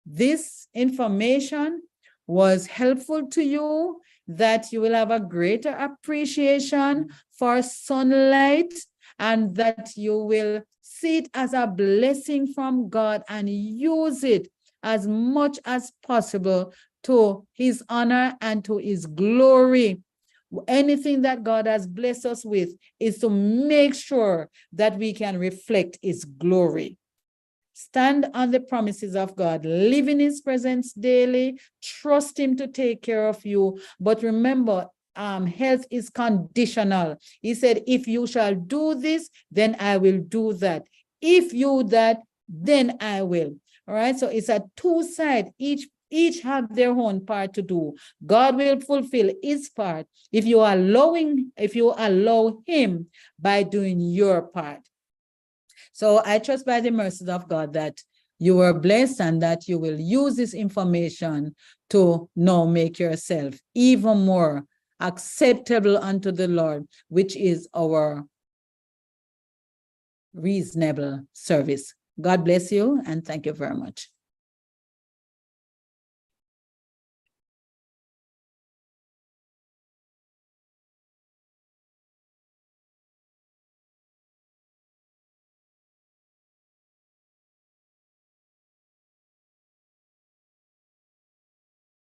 this information was helpful to you, that you will have a greater appreciation for sunlight, and that you will see it as a blessing from God and use it as much as possible to his honor and to his glory. Anything that God has blessed us with is to make sure that we can reflect his glory. Stand on the promises of God, live in his presence daily, trust him to take care of you. But remember, health is conditional. He said, if you shall do this, then I will do that. If you that, then I will. All right. So it's a two-side. Each have their own part to do. God will fulfill his part if you allow him by doing your part. So I trust by the mercies of God that you were blessed and that you will use this information to now make yourself even more acceptable unto the Lord, which is our reasonable service. God bless you and thank you very much.